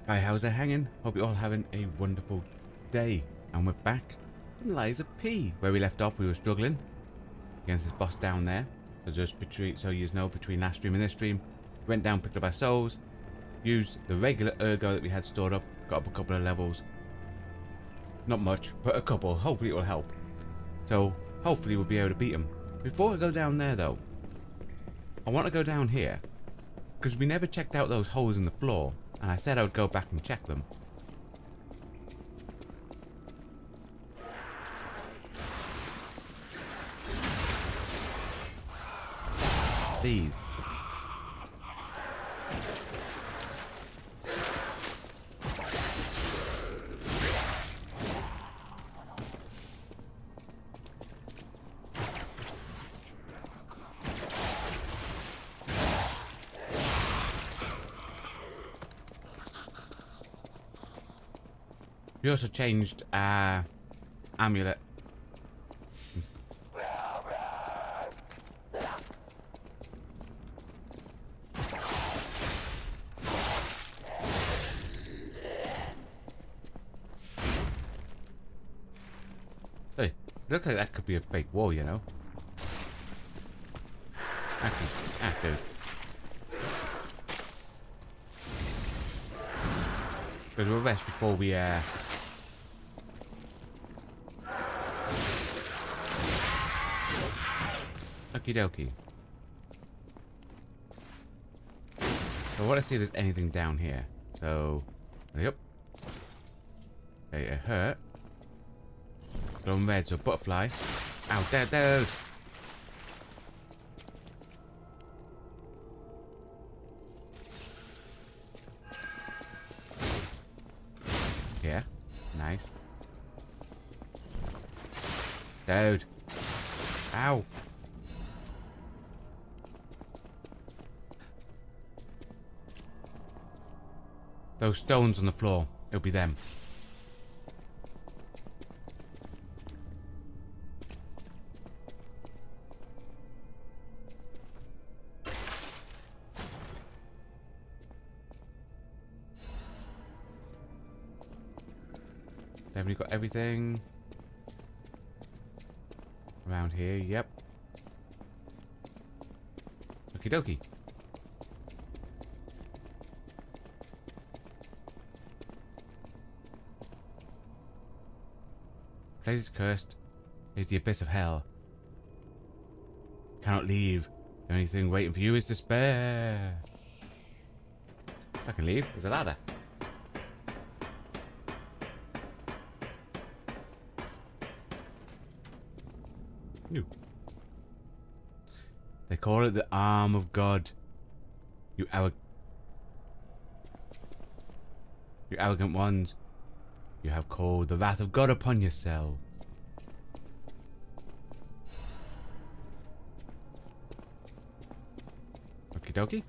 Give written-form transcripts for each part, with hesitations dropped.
Hi, how's it hanging? Hope you're all having a wonderful day. And we're back in Liza P. Where we left off, we were struggling against this boss down there. So just between, so you know, between last stream and this stream, went down, picked up our souls, used the regular ergo that we had stored up, got up a couple of levels. Not much, but a couple. Hopefully it will help. So hopefully we'll be able to beat him. Before I go down there though, I want to go down here because we never checked out those holes in the floor. And I said I would go back and check them. These. We also changed our amulet. Hey, looks like that could be a fake wall, you know. Actually, dude. Because we'll rest before we Okie dokie. I want to see if there's anything down here. So, yep. Okay, it hurt. Glowing red, so butterfly. Ow, dude. Yeah, nice. Dude. Ow. Those stones on the floor, it'll be them. Have we got everything around here? Yep. Okie dokie. Place is cursed. Here's the abyss of hell. Cannot leave. The only thing waiting for you is despair. I can leave. There's a ladder. New. They call it the arm of God. You arrogant ones. You have called the wrath of God upon yourselves. Okie dokie.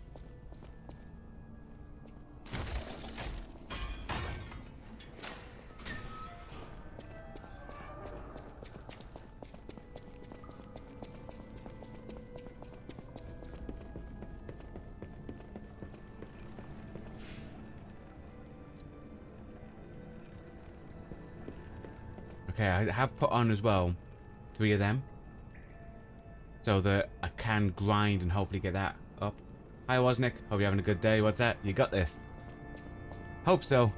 Okay, I have put on as well 3 of them so that I can grind and hopefully get that up. Hi Wozniak, hope you're having a good day. What's that? You got this. Hope so.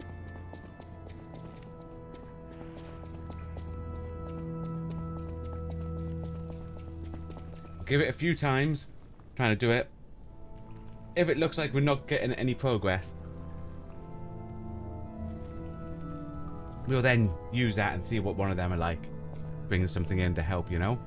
Give it a few times, trying to do it. If it looks like we're not getting any progress, we'll then use that and see what one of them are like. Bring something in to help, you know?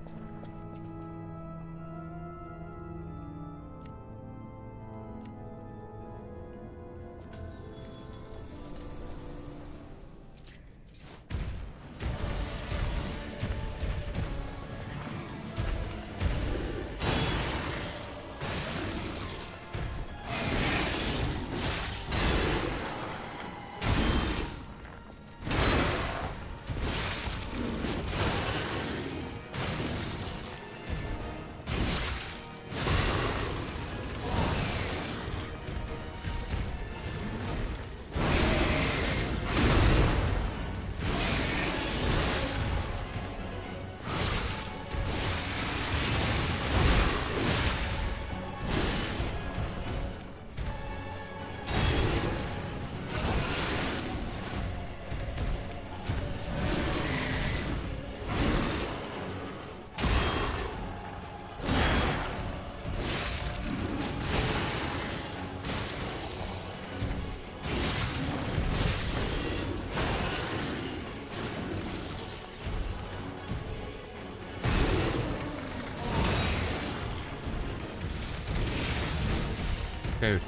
Dude.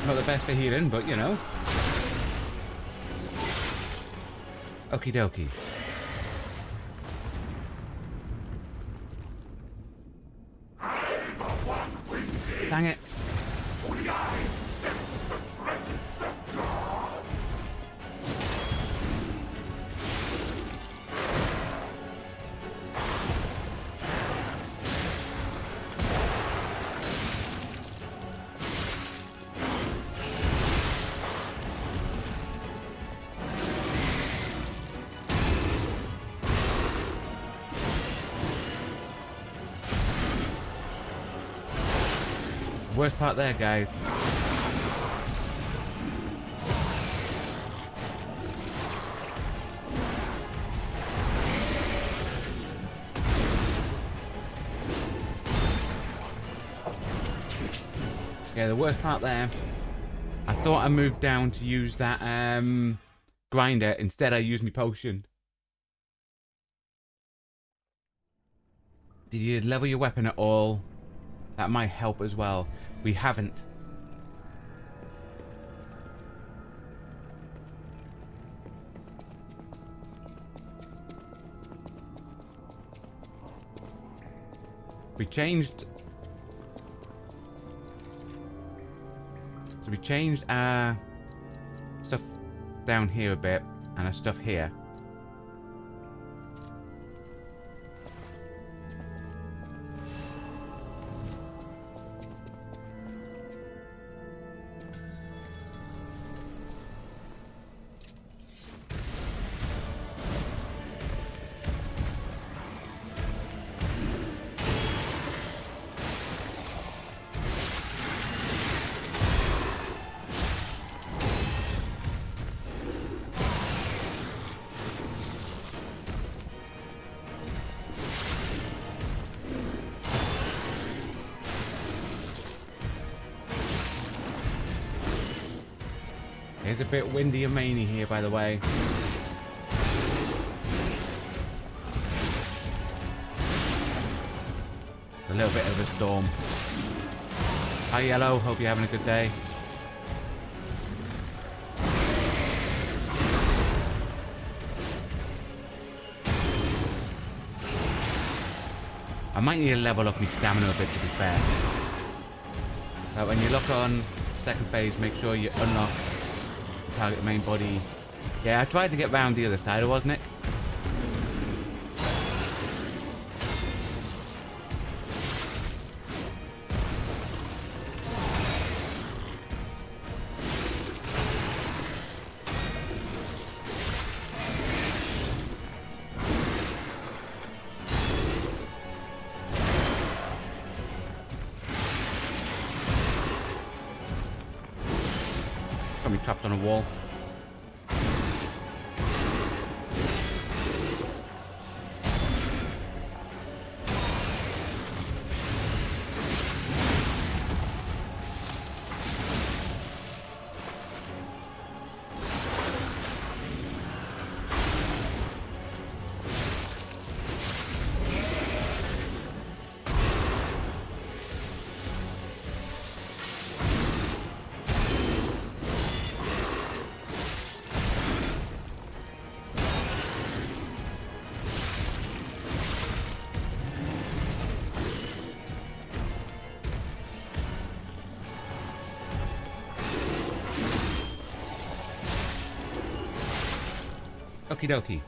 Not the best for healing, but you know. Okie dokie. Dang it. Worst part there, guys. Yeah, the worst part there. I thought I moved down to use that grinder. Instead, I used my potion. Did you level your weapon at all? That might help as well. We haven't. We changed. So we changed our stuff down here a bit and our stuff here. It's a bit windy and rainy here, by the way. A little bit of a storm. Hi, Yellow. Hope you're having a good day. I might need to level up my stamina a bit, to be fair. But when you look on second phase, make sure you unlock target main body. Yeah, I tried to get round the other side, wasn't it? Got me trapped on a wall. Okie dokie.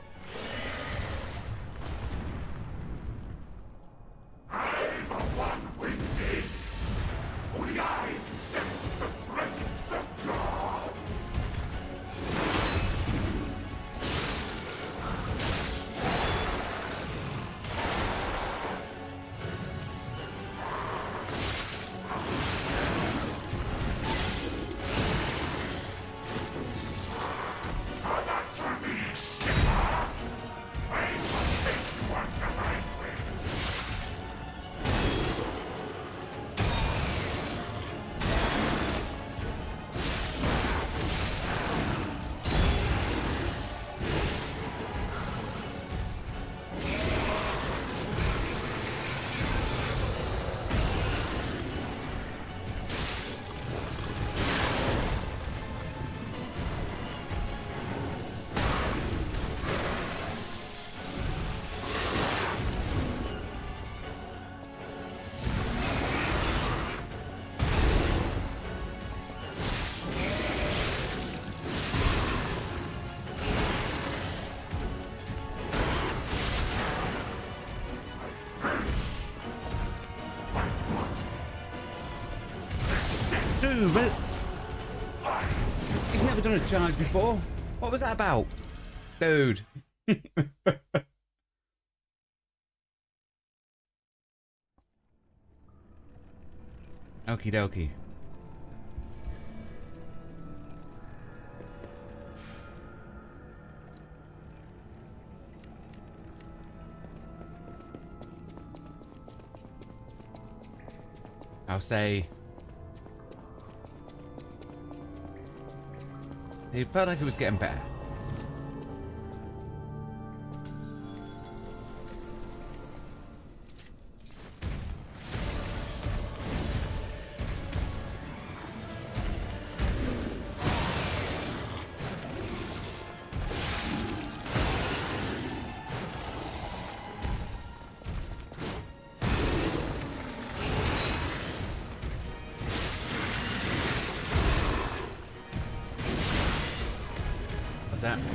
Dude, but he's never done a charge before. What was that about? Dude. Okie dokie. I'll say it felt like it was getting better.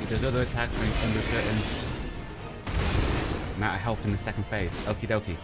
He does other attacks when he's under a certain amount of health in the second phase. Okie dokie.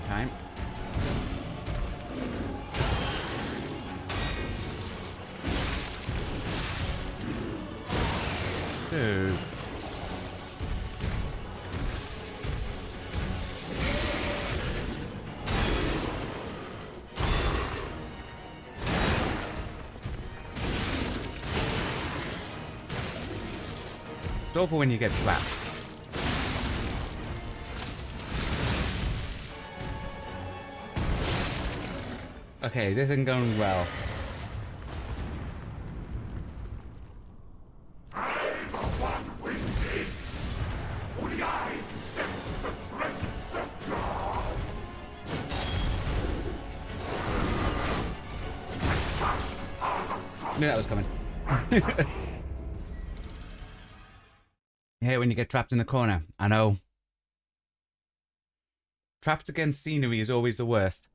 Time. Dude. It's awful when you get slapped. Okay, this isn't going well. Knew that was coming. Hey, when you get trapped in the corner. I know. Trapped against scenery is always the worst.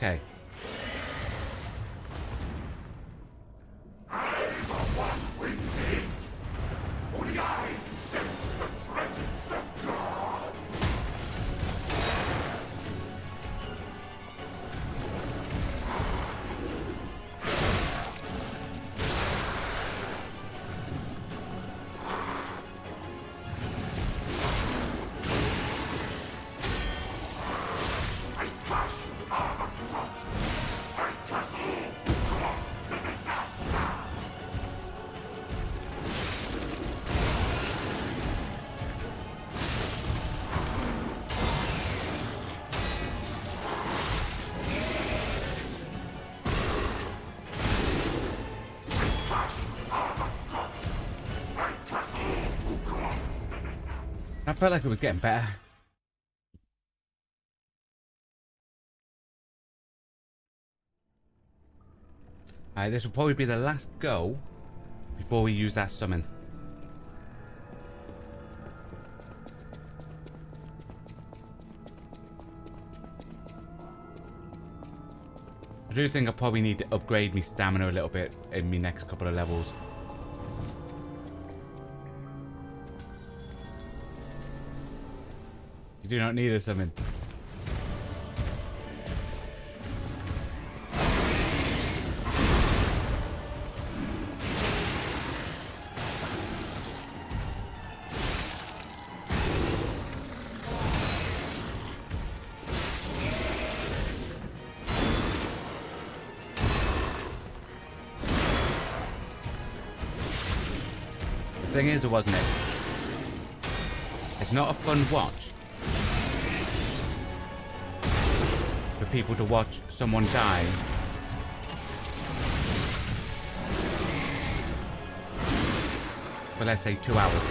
Okay. I felt like it was getting better. Alright, this will probably be the last go before we use that summon. I do think I probably need to upgrade my stamina a little bit in my next couple of levels. You do not need a summon. The thing is, it wasn't it. It's not a fun watch for people to watch someone die for, let's say, 2 hours.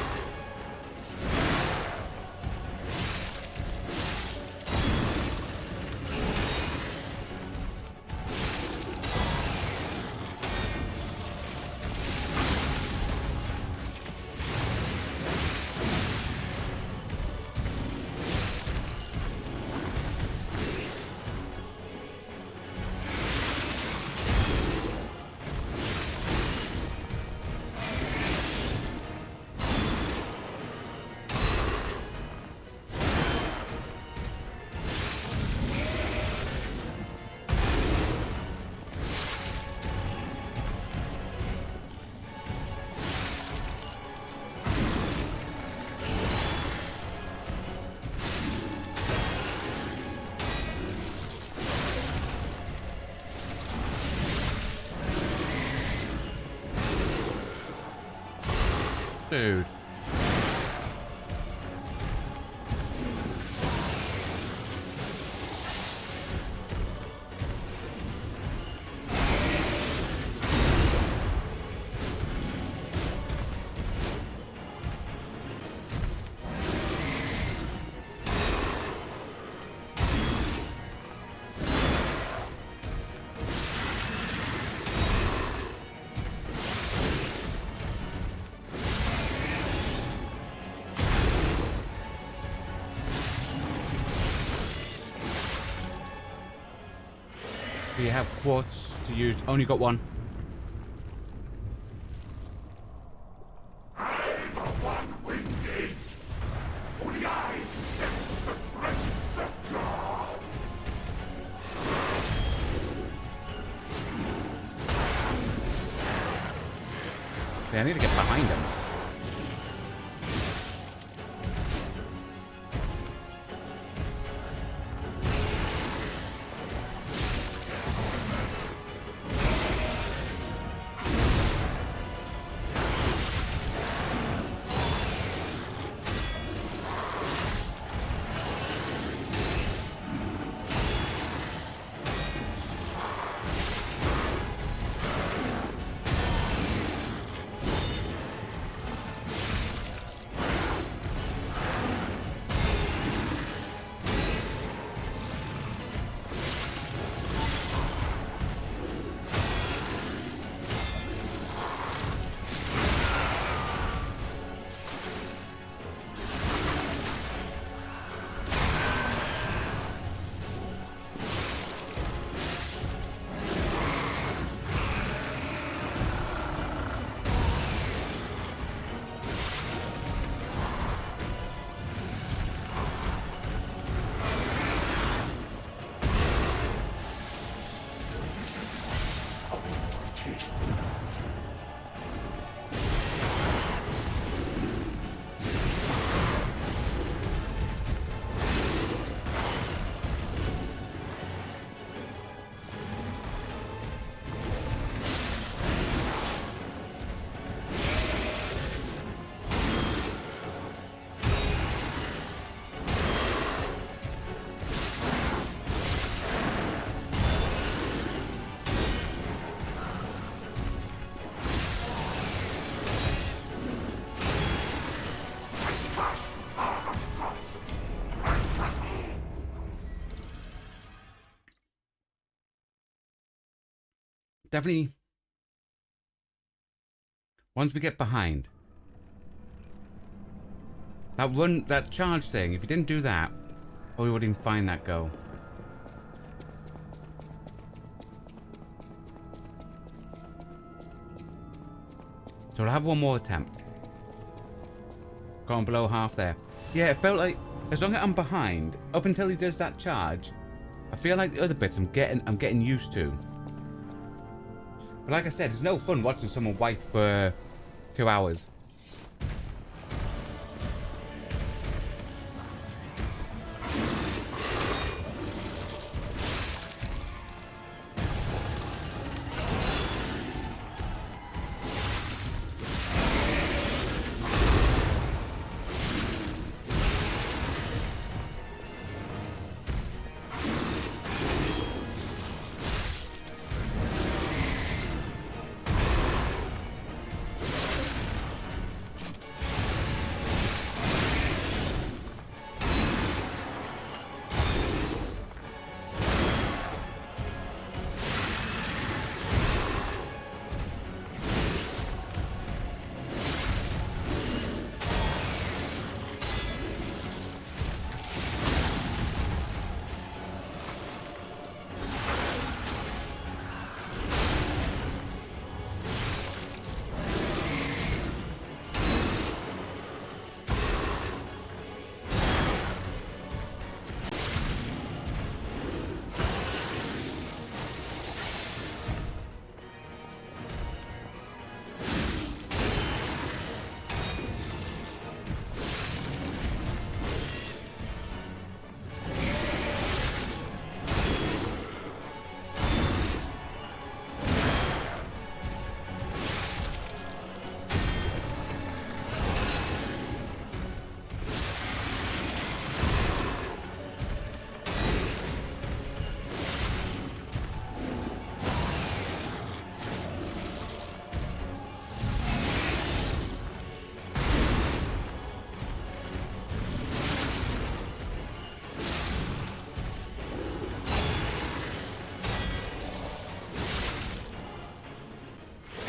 Dude. Do you have quartz to use? Only got one. Yeah, I need to get behind him. Definitely, once we get behind that charge thing, if you didn't do that, probably wouldn't even find that go. So I'll have one more attempt. Gone below half there. Yeah, it felt like as long as I'm behind, up until he does that charge, I feel like the other bits I'm getting used to. But like I said, it's no fun watching someone wipe for 2 hours.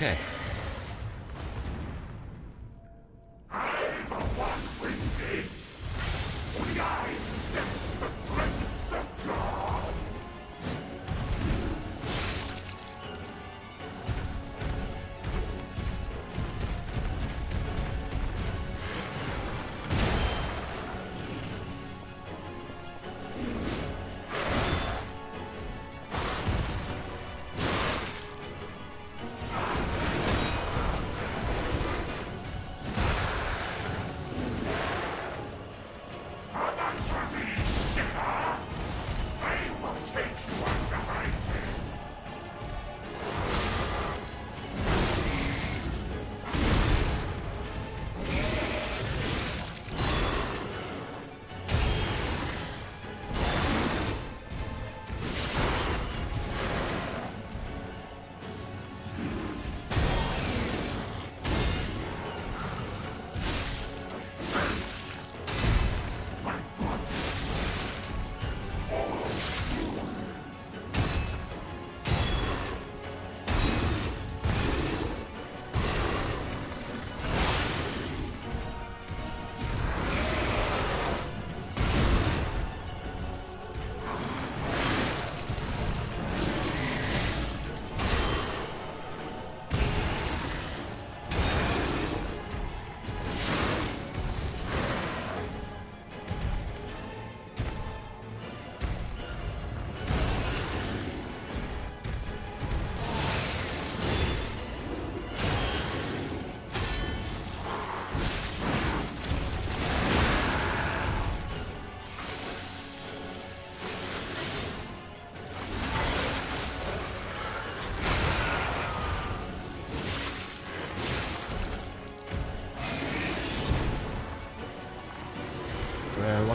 Okay.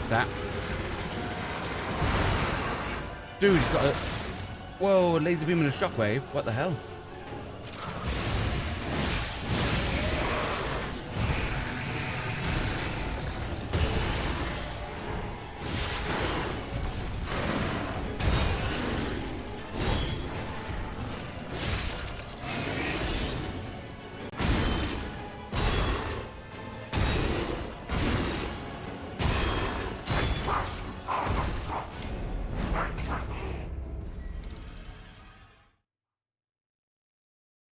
that? Dude, he's got a... Whoa, a laser beam and a shockwave. What the hell?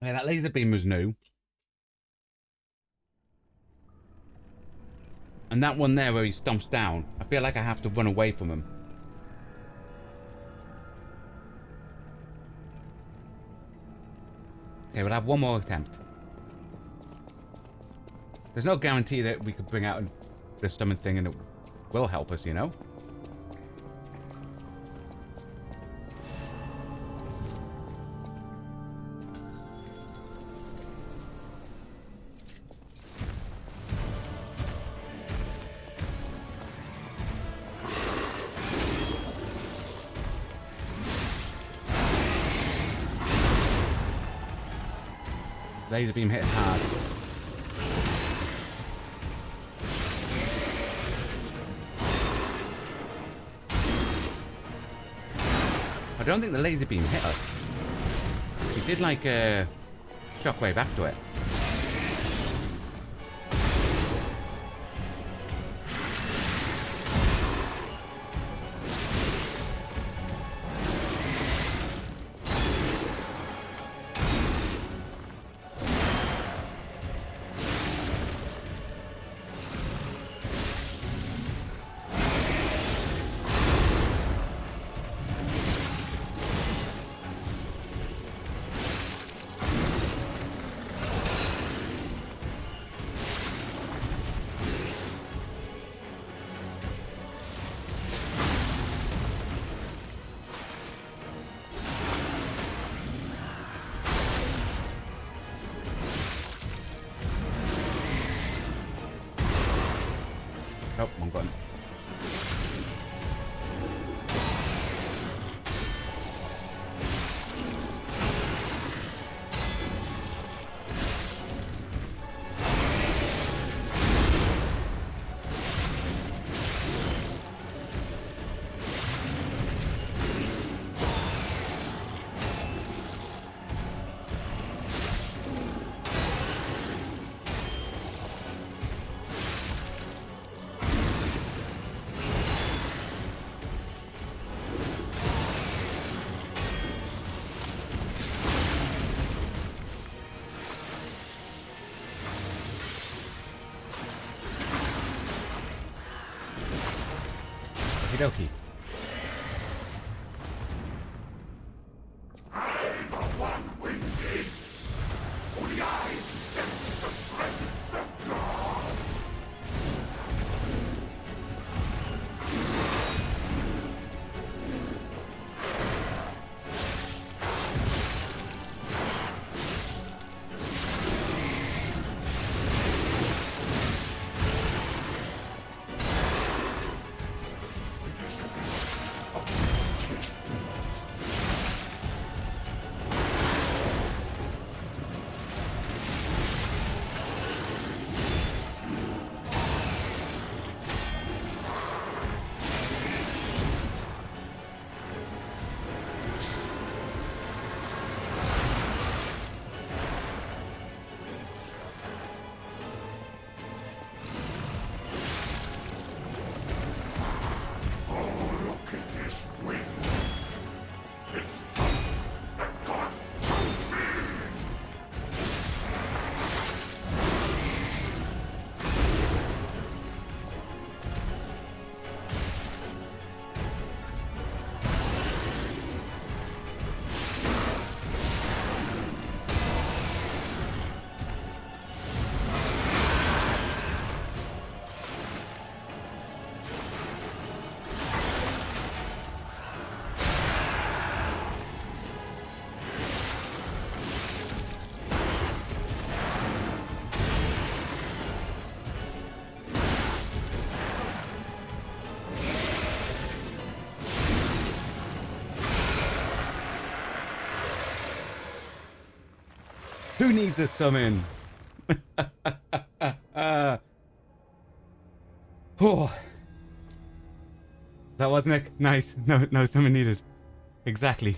Yeah, that laser beam was new. And that one there where he stomps down, I feel like I have to run away from him. Okay, we'll have one more attempt. There's no guarantee that we could bring out the summon thing and it will help us, you know? Laser beam hit hard. I don't think the laser beam hit us. He did like a shockwave after it. Oh, wrong button. Okie dokie. Who needs a summon? Oh, that wasn't it. Nice. No summon needed. Exactly.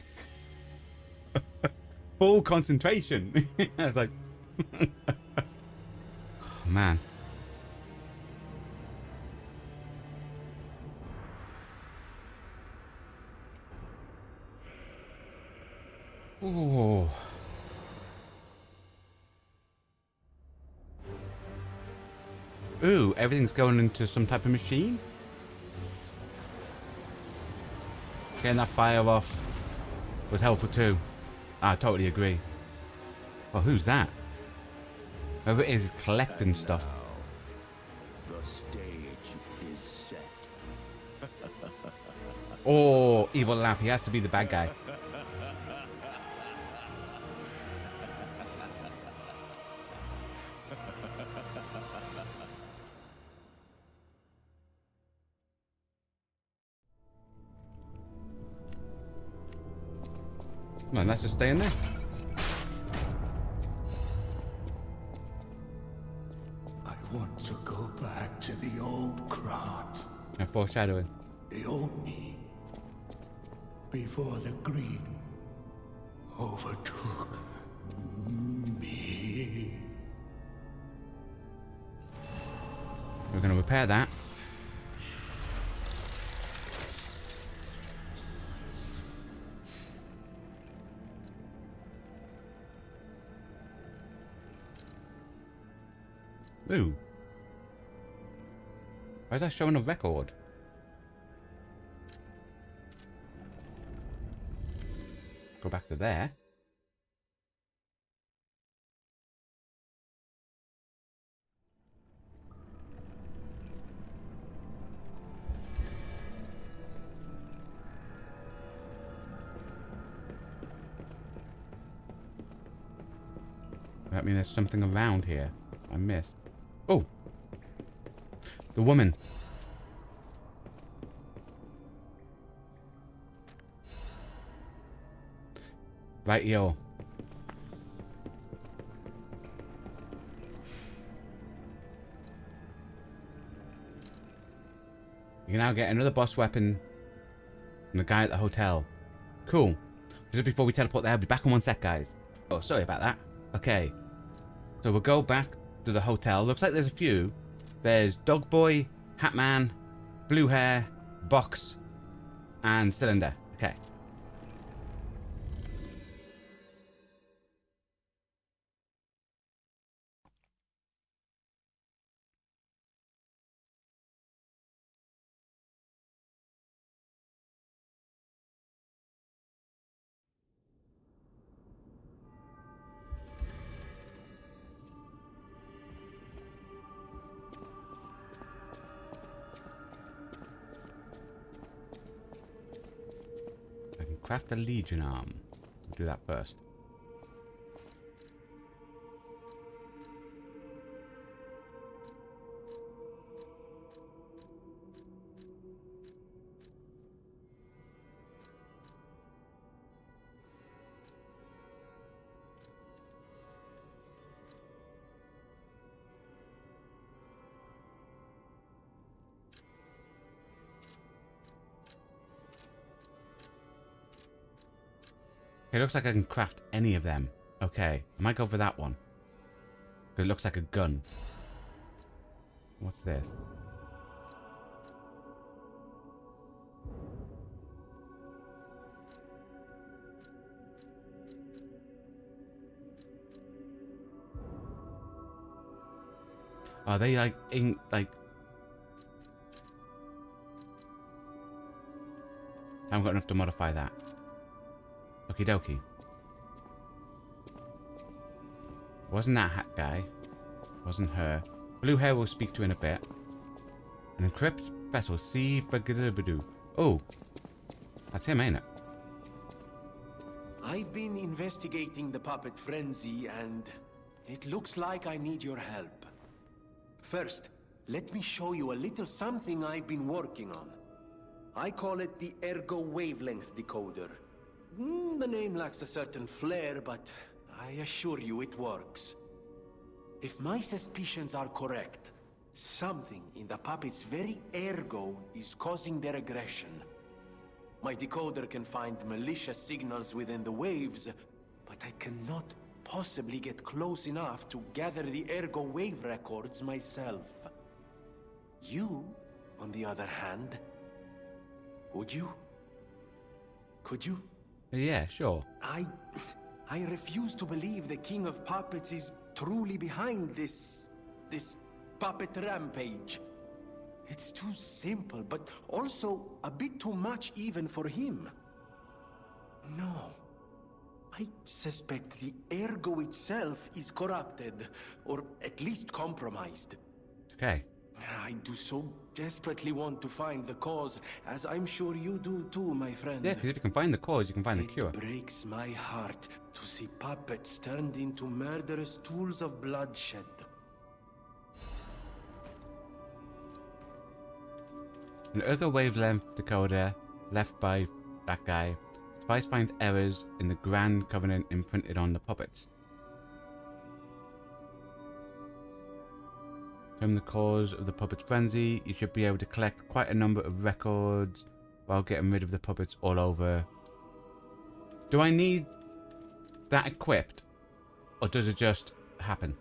Full concentration. I was like, oh, man. Oh. Ooh, everything's going into some type of machine? Getting that fire off was helpful too. I totally agree. Oh, who's that? Whoever it is collecting stuff. The stage is set. Oh, evil laugh. He has to be the bad guy. Come on, let's just stay in there. I want to go back to the old Krat. No foreshadowing. The old me. Before the greed overtook me. We're going to repair that. Ooh. Why is that showing a record? Go back to there. That means there's something around here I missed. Oh! The woman. Right, yo. You can now get another boss weapon from the guy at the hotel. Cool. Just before we teleport there, I'll be back in 1 sec, guys. Oh, sorry about that. Okay. So we'll go back to the hotel. Looks like there's a few. There's Dog Boy, Hat Man, Blue Hair, Box, and Cylinder. Okay. I can craft a Legion arm. We'll do that first. It looks like I can craft any of them. Okay, I might go for that one. It looks like a gun. What's this? Are they like in like? I haven't got enough to modify that. Okie dokie. Wasn't that hat guy? Wasn't her. Blue hair we'll speak to in a bit. An encrypt vessel. See for Gidabadoo. Oh, that's him, ain't it? I've been investigating the puppet frenzy, and it looks like I need your help. First, let me show you a little something I've been working on. I call it the Ergo Wavelength Decoder. The name lacks a certain flair, but I assure you it works. If my suspicions are correct, something in the puppet's very ergo is causing their aggression. My decoder can find malicious signals within the waves, but I cannot possibly get close enough to gather the ergo wave records myself. You, on the other hand, would you? Could you? Yeah, sure. I refuse to believe the King of Puppets is truly behind this puppet rampage. It's too simple, but also a bit too much even for him. No. I suspect the ergo itself is corrupted, or at least compromised. Okay. I do so desperately want to find the cause, as I'm sure you do too, my friend. Yeah, because if you can find the cause, you can find the cure. It breaks my heart to see puppets turned into murderous tools of bloodshed. An ergo wavelength decoder left by that guy. Spice finds errors in the Grand Covenant imprinted on the puppets. From the cause of the puppet's frenzy, you should be able to collect quite a number of records while getting rid of the puppets all over. Do I need that equipped? Or does it just happen?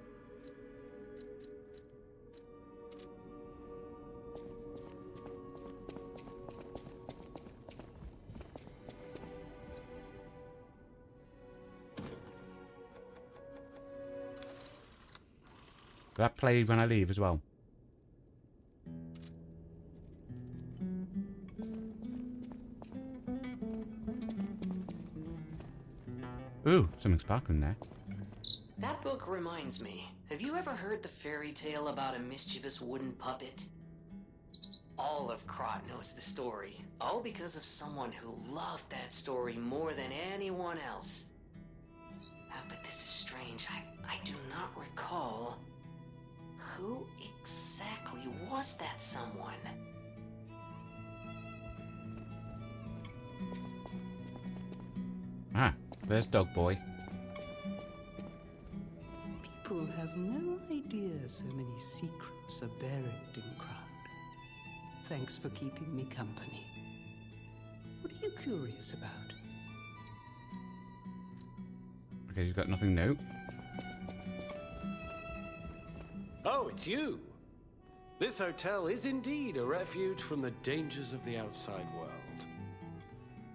Will that play when I leave as well? Ooh, something sparkling there. That book reminds me. Have you ever heard the fairy tale about a mischievous wooden puppet? All of Krot knows the story. All because of someone who loved that story more than anyone else. But this is strange. I do not recall. Who exactly was that someone? Ah, there's Dog Boy. People have no idea so many secrets are buried in Krot. Thanks for keeping me company. What are you curious about? Okay, you've got nothing new. Oh, it's you. This hotel is indeed a refuge from the dangers of the outside world.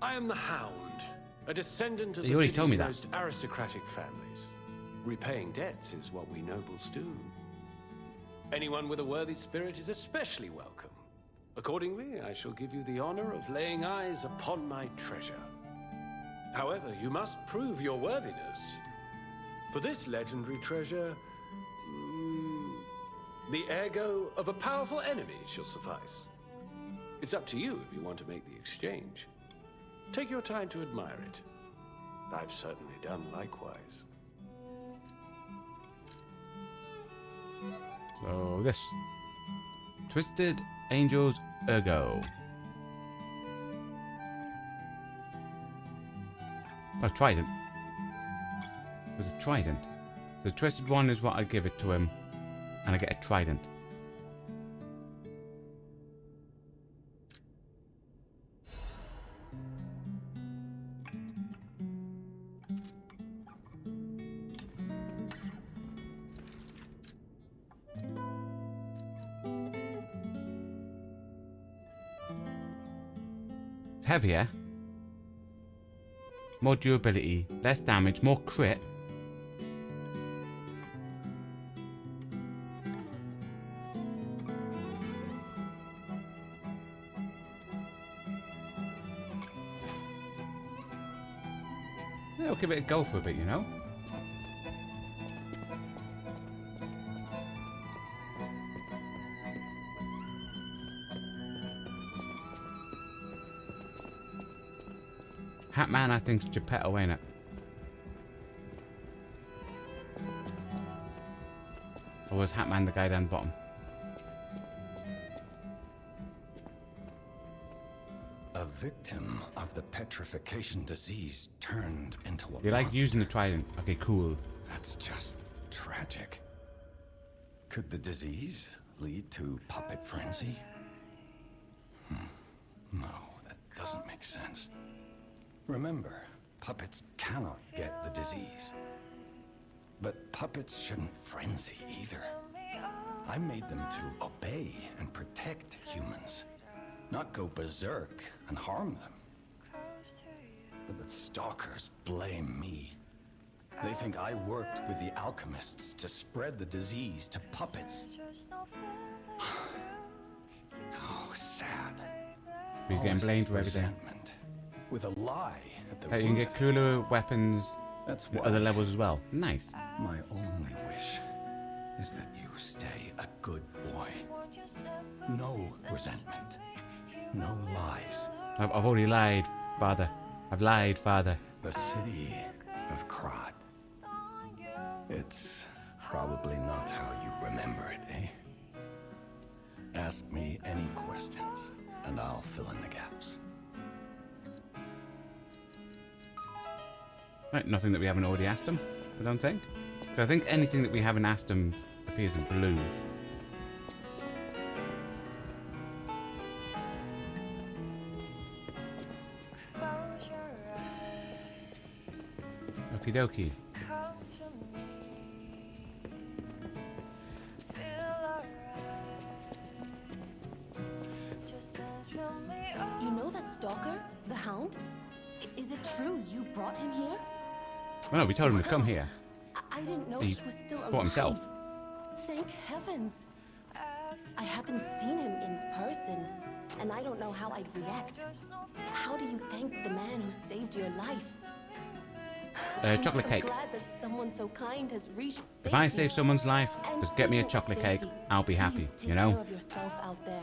I am the Hound, a descendant of You the already city's told me that. most aristocratic families. Repaying debts is what we nobles do. Anyone with a worthy spirit is especially welcome. Accordingly, I shall give you the honor of laying eyes upon my treasure. However, you must prove your worthiness. For this legendary treasure, the ergo of a powerful enemy shall suffice. It's up to you if you want to make the exchange. Take your time to admire it. I've certainly done likewise. So this. Twisted Angel's Ergo. Oh, Trident. It was a Trident. The Twisted one is what I give it to him. And I get a Trident. It's heavier. More durability, less damage, more crit. Yeah, I'll give it a go for a bit, you know? Hatman, I think, is Geppetto, ain't it? Or was Hatman the guy down the bottom? A victim of the petrification disease turned into a You like monster. using the trident. Okay, cool. That's just tragic. Could the disease lead to puppet frenzy? No, that doesn't make sense. Remember, puppets cannot get the disease. But puppets shouldn't frenzy either. I made them to obey and protect humans, not go berserk and harm them. But the stalkers blame me. They think I worked with the alchemists to spread the disease to puppets. How sad. He's getting blamed for everything. Resentment. With a lie at the Hey, you can root get of it. cooler weapons That's at why other levels as well. Nice. my only wish is that you stay a good boy. No resentment. No lies. I've already lied, Father. I've lied, Father. The city of Krat. It's probably not how you remember it, eh? Ask me any questions, and I'll fill in the gaps. Right, nothing that we haven't already asked him, I don't think. So I think anything that we haven't asked him appears in blue. Okie dokie. You know that stalker? The Hound? Is it true you brought him here? Well, no, we told him to come here. I didn't know He he was still alive. brought himself. Thank heavens. I haven't seen him in person, and I don't know how I'd react. How do you thank the man who saved your life? Chocolate I'm cake. so glad that someone so kind has reached safety. If I save someone's life, And just get me a speaking of chocolate cake. safety, I'll be happy, please take you know? care of yourself out there.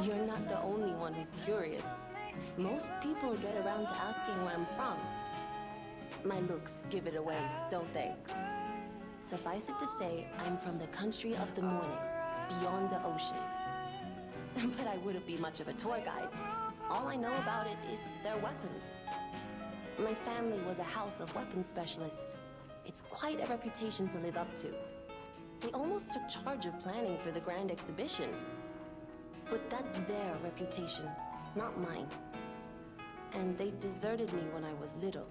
You're not the only one who's curious. Most people get around to asking where I'm from. My looks give it away, don't they? Suffice it to say, I'm from the country of the morning, beyond the ocean. But I wouldn't be much of a tour guide. All I know about it is their weapons. My family was a house of weapons specialists. It's quite a reputation to live up to. They almost took charge of planning for the grand exhibition. But that's their reputation, not mine. And they deserted me when I was little.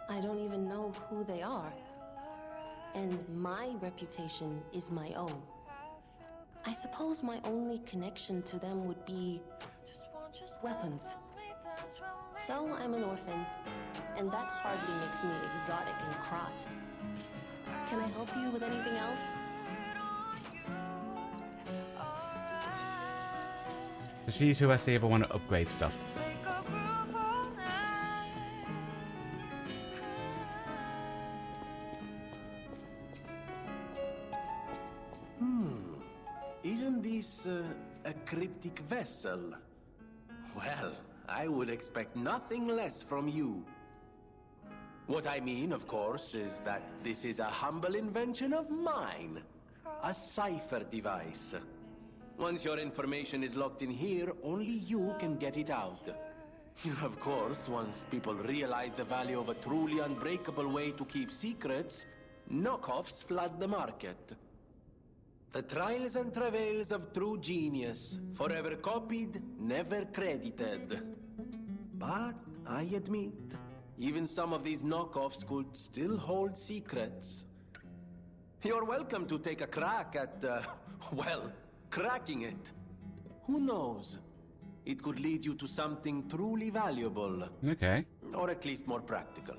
I don't even know who they are. And my reputation is my own. I suppose my only connection to them would be weapons. So I'm an orphan, and that hardly makes me exotic in Krat. Can I help you with anything else? So she's who I see if I want to upgrade stuff. Isn't this a cryptic vessel? Well, I would expect nothing less from you. What I mean, of course, is that this is a humble invention of mine. A cipher device. Once your information is locked in here, only you can get it out. Of course, once people realize the value of a truly unbreakable way to keep secrets, knockoffs flood the market. The trials and travails of true genius, forever copied, never credited. But I admit, even some of these knockoffs could still hold secrets. You're welcome to take a crack at, well, cracking it. Who knows? It could lead you to something truly valuable. Okay. Or at least more practical.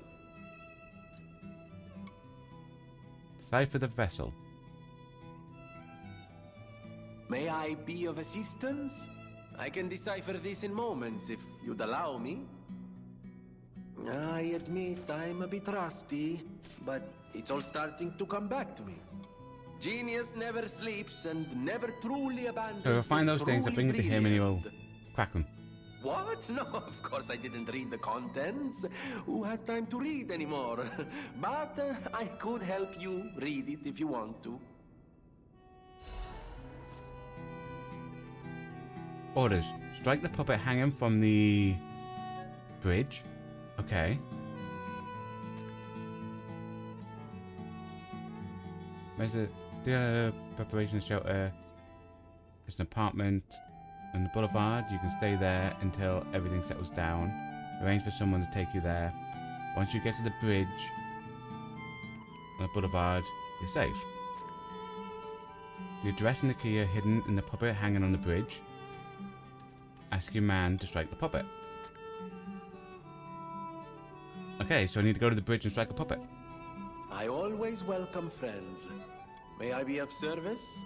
Cipher the vessel. May I be of assistance? I can decipher this in moments, if you'd allow me. I admit I'm a bit rusty, but it's all starting to come back to me. Genius never sleeps and never truly abandons. So if I find the those things, I truly bring it to him and he'll brilliant. crack them. What? No, of course I didn't read the contents. Who has time to read anymore? But I could help you read it if you want to. Orders. Strike the puppet hanging from the bridge. Okay. Where's the preparation shelter? It's an apartment on the boulevard. You can stay there until everything settles down. Arrange for someone to take you there. Once you get to the bridge on the boulevard, you're safe. The address and the key are hidden in the puppet hanging on the bridge. Ask your man to strike the puppet. Okay, so I need to go to the bridge and strike a puppet. I always welcome friends. May I be of service?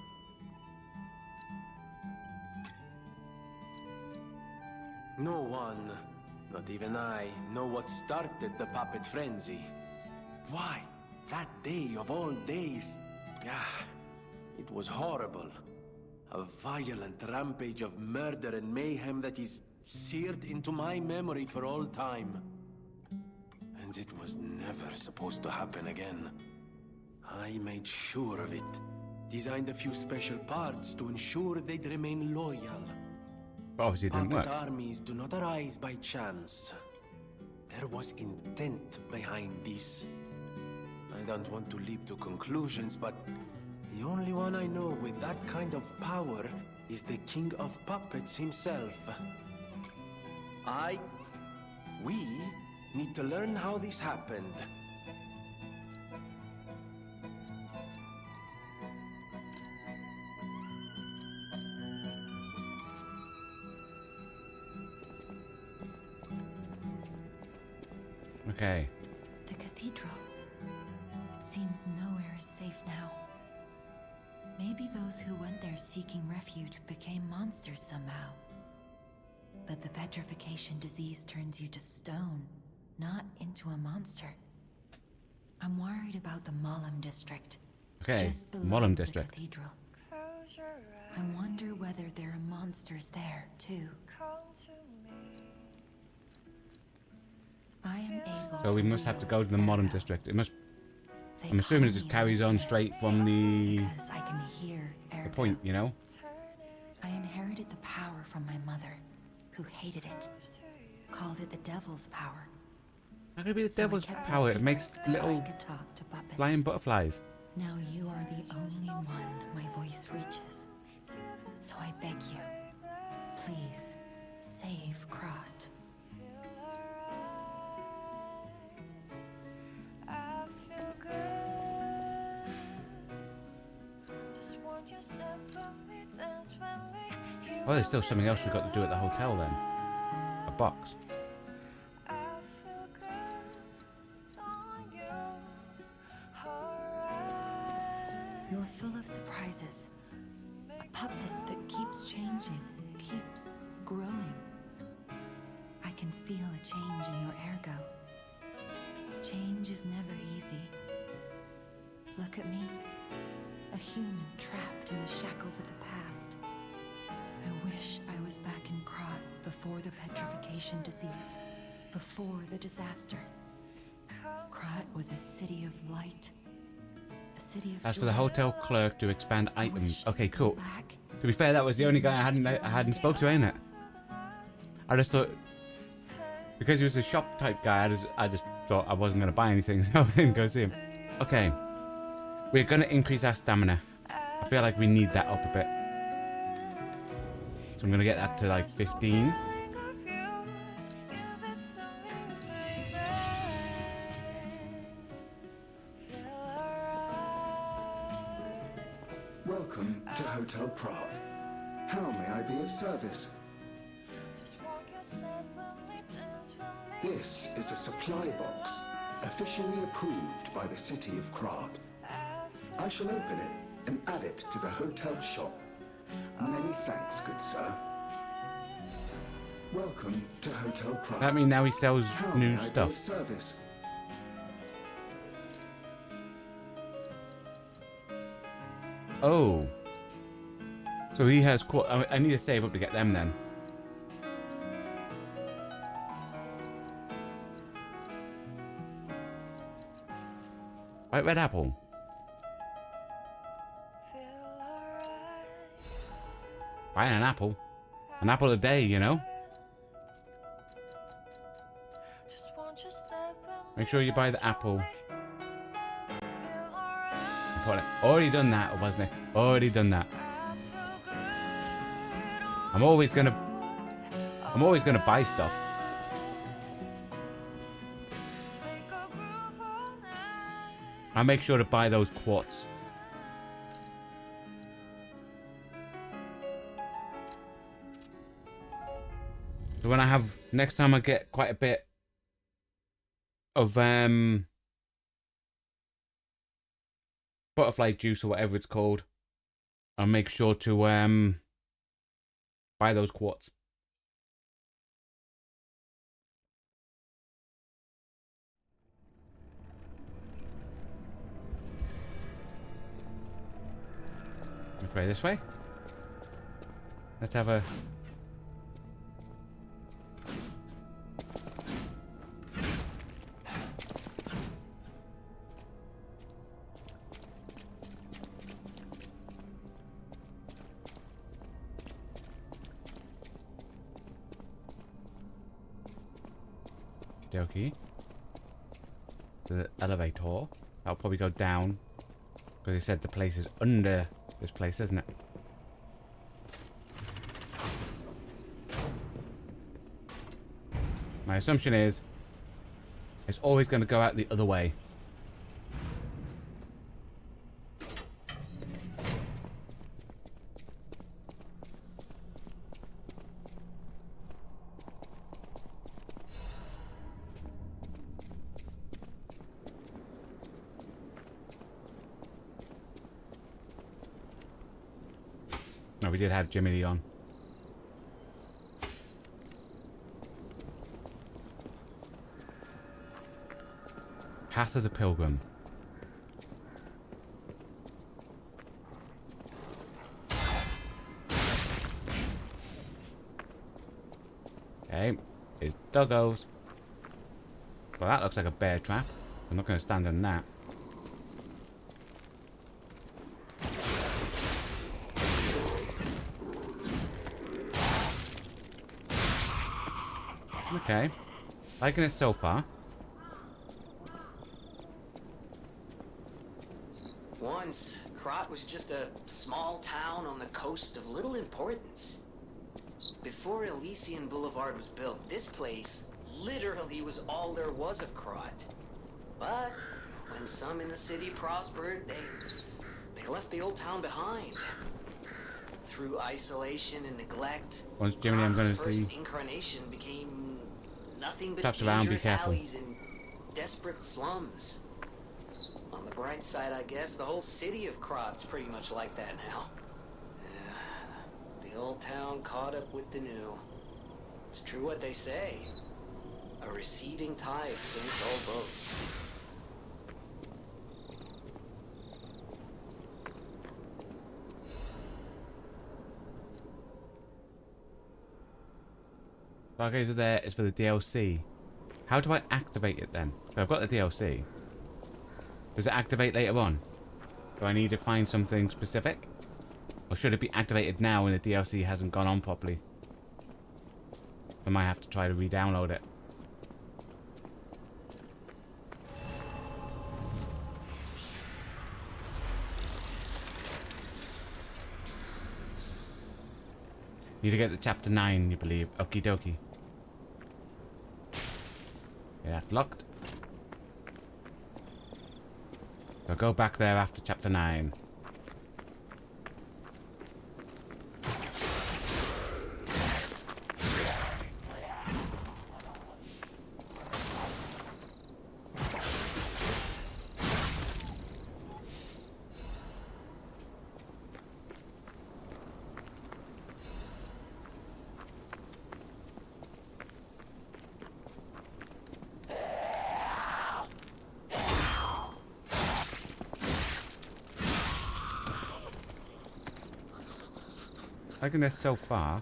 No one, not even I, know what started the puppet frenzy. Why? That day of all days. It was horrible. A violent rampage of murder and mayhem that is seared into my memory for all time. And it was never supposed to happen again. I made sure of it. Designed a few special parts to ensure they'd remain loyal. But obviously it didn't work. Puppet armies do not arise by chance. There was intent behind this. I don't want to leap to conclusions, but the only one I know with that kind of power is the King of Puppets himself. We need to learn how this happened. Okay. The cathedral. It seems nowhere is safe now. Maybe those who went there seeking refuge became monsters somehow. But the petrification disease turns you to stone, not into a monster. I'm worried about the Mollum district. Okay, Just below Mollum the district. cathedral. I wonder whether there are monsters there, too. I am able So we must have to go to the Mollum district. It must. I'm assuming it just carries on straight from the because I can hear point, you know? I inherited the power from my mother, who hated it. Called it the devil's power. How could it be the So I devil's kept power? It secret makes that little I could talk to puppets. flying butterflies. Now you are the only one my voice reaches. So I beg you, please, save Krot. Oh, there's still something else we've got to do at the hotel then. A box. You're full of surprises. A puppet that keeps changing, keeps growing. I can feel a change in your ergo. Change is never easy. Look at me. A human trapped in the shackles of the past. I wish I was back in Krot before the petrification disease, before the disaster. Krot was a city of light. A city of As for the joy. hotel clerk to expand I items. wish Okay, I'd cool. go back. To be fair, that was the only guy I hadn't spoke to, ain't it? I just thought, because he was a shop type guy, I just thought I wasn't gonna buy anything, so I didn't go see him. Okay, we're gonna increase our stamina. I feel like we need that up a bit, so I'm gonna get that to like 15. Welcome to Hotel Krot. How may I be of service? This is a supply box, officially approved by the city of Krot. I shall open it and add it to the hotel shop. Many thanks, good sir. Welcome to Hotel Krot. That means now he sells How new may I be stuff. of service? Oh. So he has I need to save up to get them then. White red apple. Buying an apple. An apple a day, you know? Make sure you buy the apple. Already done that, wasn't it? Already done that. I'm always gonna buy stuff. I'll make sure to buy those quartz. So when I have, next time I get quite a bit of butterfly juice or whatever it's called, I'll make sure to buy those quartz. Which way? This way? Let's have a... Okey-dokey. The elevator. I'll probably go down. Because he said the place is under this place, isn't it? My assumption is it's always going to go out the other way. No, we did have Jimmy Lee on. Path of the Pilgrim. Okay, it's doggos. Well, that looks like a bear trap. I'm not going to stand in that. Okay, liking it so far. Once, Krot was just a small town on the coast of little importance. Before Elysian Boulevard was built, this place literally was all there was of Krot. But when some in the city prospered, they left the old town behind. Through isolation and neglect, Once Jimmy, I'm going to first see. incarnation became nothing but Taps around, be dangerous careful. alleys and desperate slums. On the bright side, I guess, the whole city of Krot's pretty much like that now. The old town caught up with the new. It's true what they say. A receding tide sinks all boats. Stargazer there is for the DLC. How do I activate it then? So I've got the DLC. Does it activate later on? Do I need to find something specific? Or should it be activated now when the DLC hasn't gone on properly? I might have to try to re-download it. Need to get to chapter 9, you believe. Okie dokie. Yeah, that's locked. So go back there after chapter 9. Liking this so far.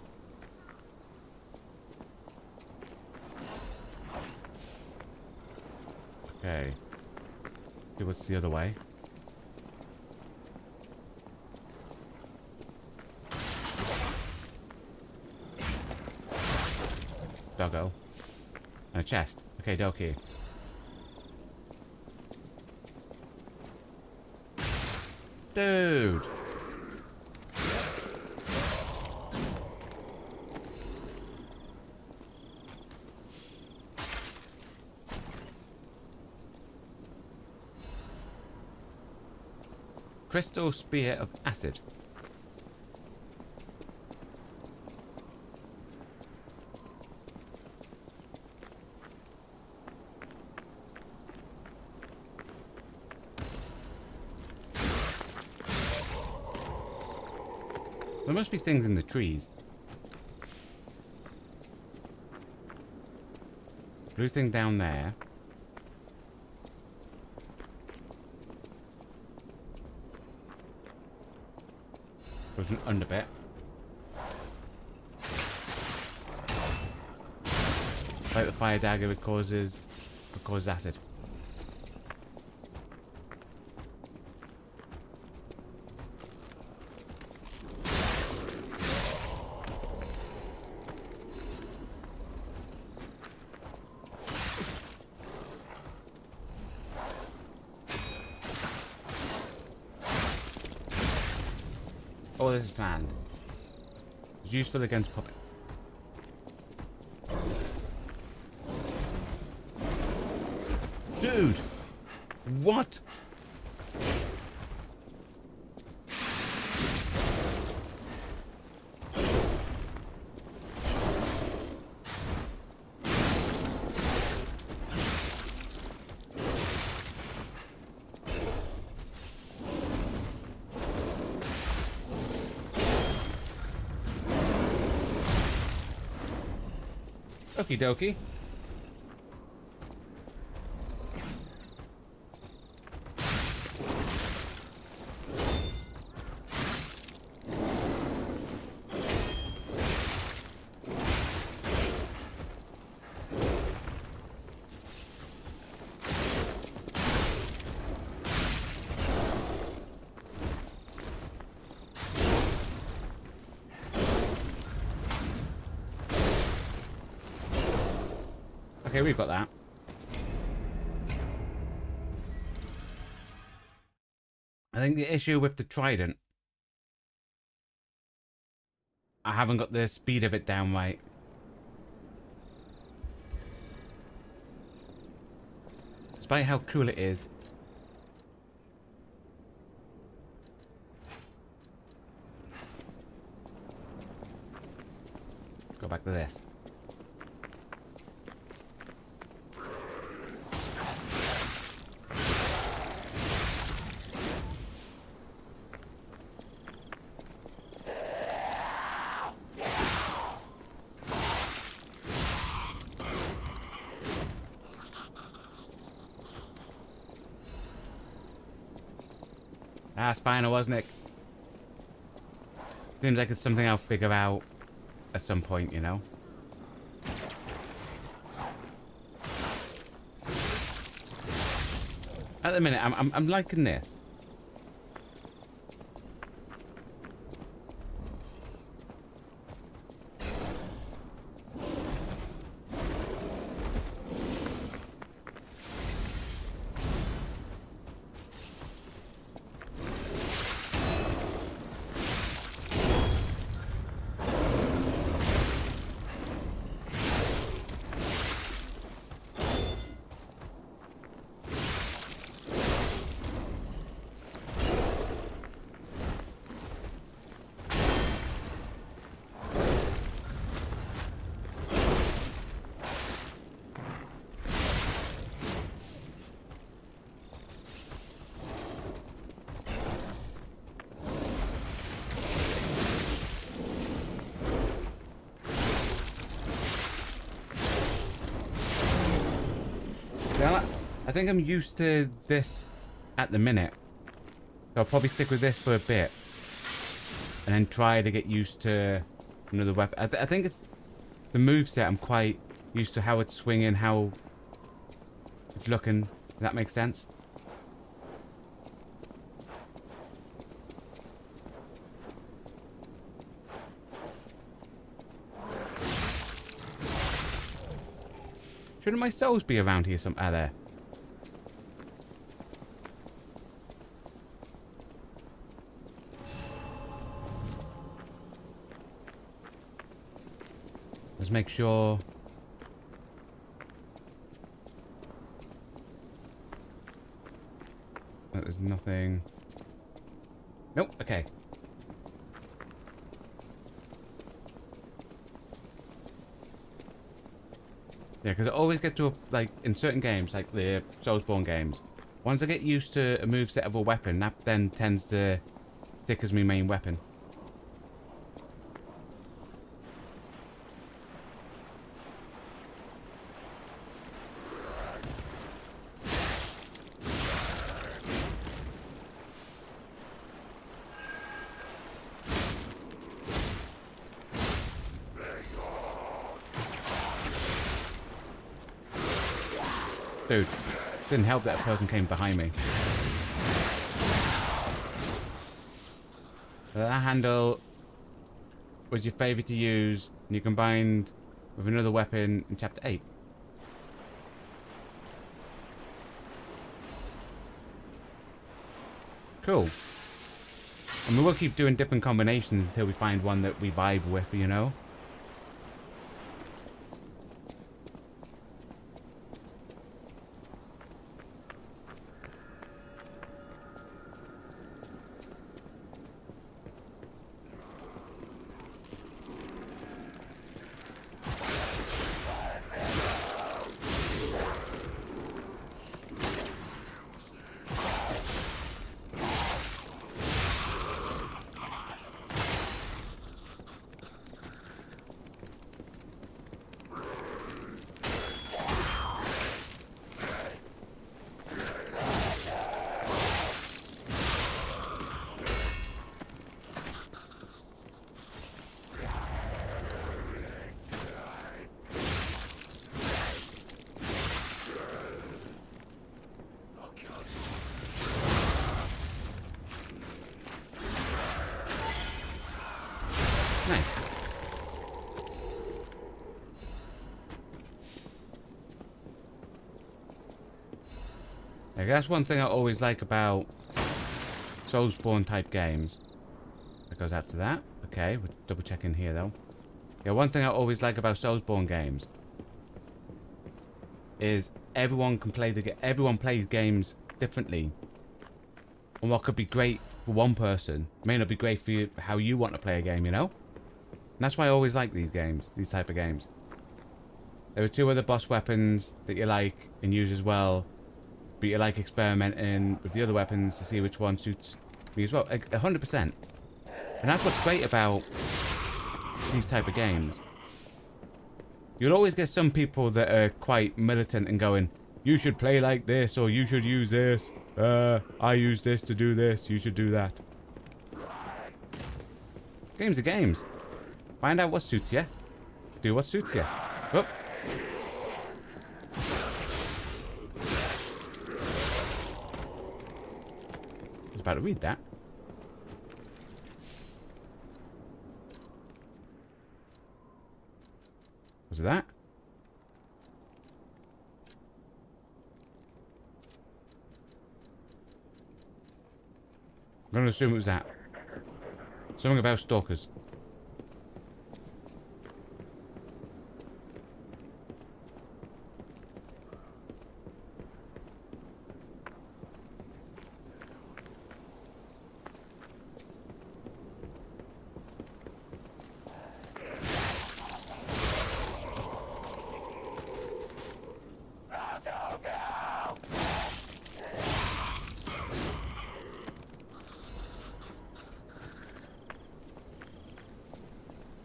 Okay. See what's the other way. And a chest. Okay, dokie. Dude. Crystal Spear of Acid. There must be things in the trees. Blue thing down there. There's an underbit. Like the fire dagger, it causes acid. Oh, this is planned. It's useful against puppets. Dude! What? Okie dokie. Okay, we've got that. I think the issue with the trident, I haven't got the speed of it down right. Despite how cool it is. Go back to this. That's final, wasn't it? Seems like it's something I'll figure out at some point, you know? At the minute, I'm liking this. I think I'm used to this at the minute. So I'll probably stick with this for a bit. And then try to get used to another weapon. I think it's the moveset. I'm quite used to how it's swinging, how it's looking. Does that make sense? Shouldn't my souls be around here some there? Let's make sure. That there's nothing. Nope, okay. Yeah, because I always get to, like, in certain games, like the Soulsborne games, once I get used to a moveset of a weapon, that then tends to stick as my main weapon. Dude, didn't help that a person came behind me. So that handle was your favourite to use, and you combined with another weapon in Chapter 8. Cool. I mean, we'll keep doing different combinations until we find one that we vibe with, you know? Nice. Like, that's one thing I always like about Soulsborne type games. That goes out to that. Okay, we're double checking here though. Yeah, one thing I always like about Soulsborne games is everyone can play everyone plays games differently. And what could be great for one person may not be great for you, how you want to play a game, you know? And that's why I always like these games, these type of games. There are 2 other boss weapons that you like and use as well, but you like experimenting with the other weapons to see which one suits me as well. 100%. And that's what's great about these type of games. You'll always get some people that are quite militant and going, you should play like this, or you should use this. I use this to do this, you should do that. Games are games. Find out what suits you. Do what suits you. Oh. I was about to read that. Was it that? I'm going to assume it was that. Something about stalkers.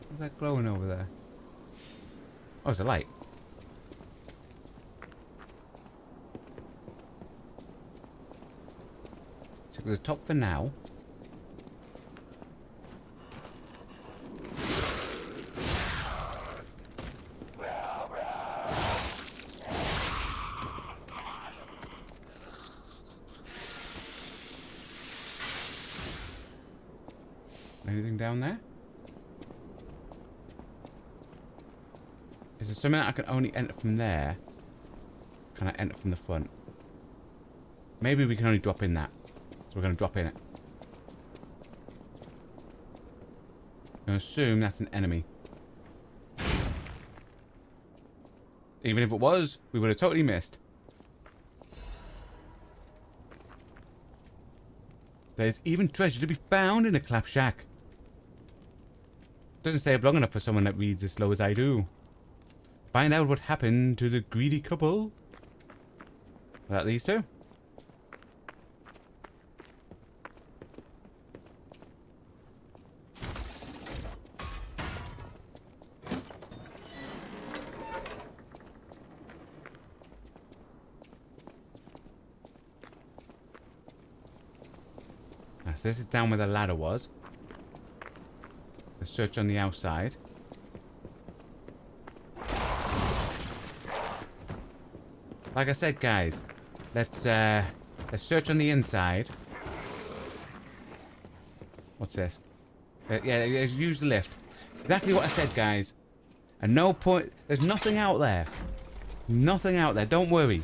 What's that glowing over there? Oh, it's a light. Check the top for now. Anything down there? Is there something that I can only enter from there? Can I enter from the front? Maybe we can only drop in that. So we're going to drop in it. I'm going to assume that's an enemy. Even if it was, we would have totally missed. There's even treasure to be found in a clap shack. Doesn't stay up long enough for someone that reads as slow as I do. Find out what happened to the greedy couple. Are that these two? Now, so this is down where the ladder was. Let's search on the outside. Like I said, guys, let's search on the inside. What's this? Yeah, use the lift. Exactly what I said, guys. And no point. There's nothing out there. Nothing out there. Don't worry.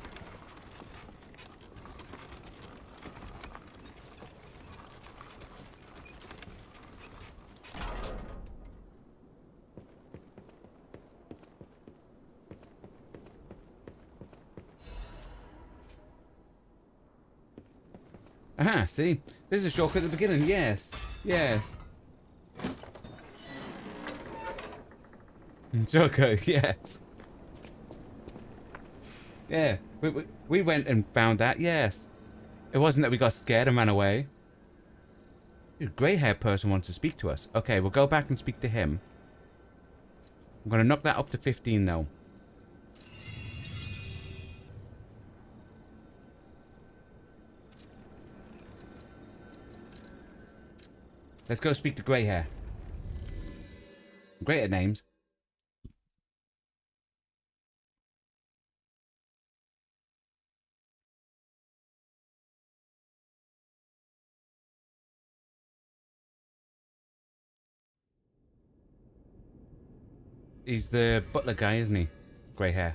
Aha, see? This is a shortcut at the beginning. Yes. Yes. Shortcut, yeah. Yeah. We went and found that, yes. It wasn't that we got scared and ran away. A grey-haired person wants to speak to us. Okay, we'll go back and speak to him. I'm going to knock that up to 15, though. Let's go speak to grey hair. Great at names. He's the butler guy, isn't he? Grey hair.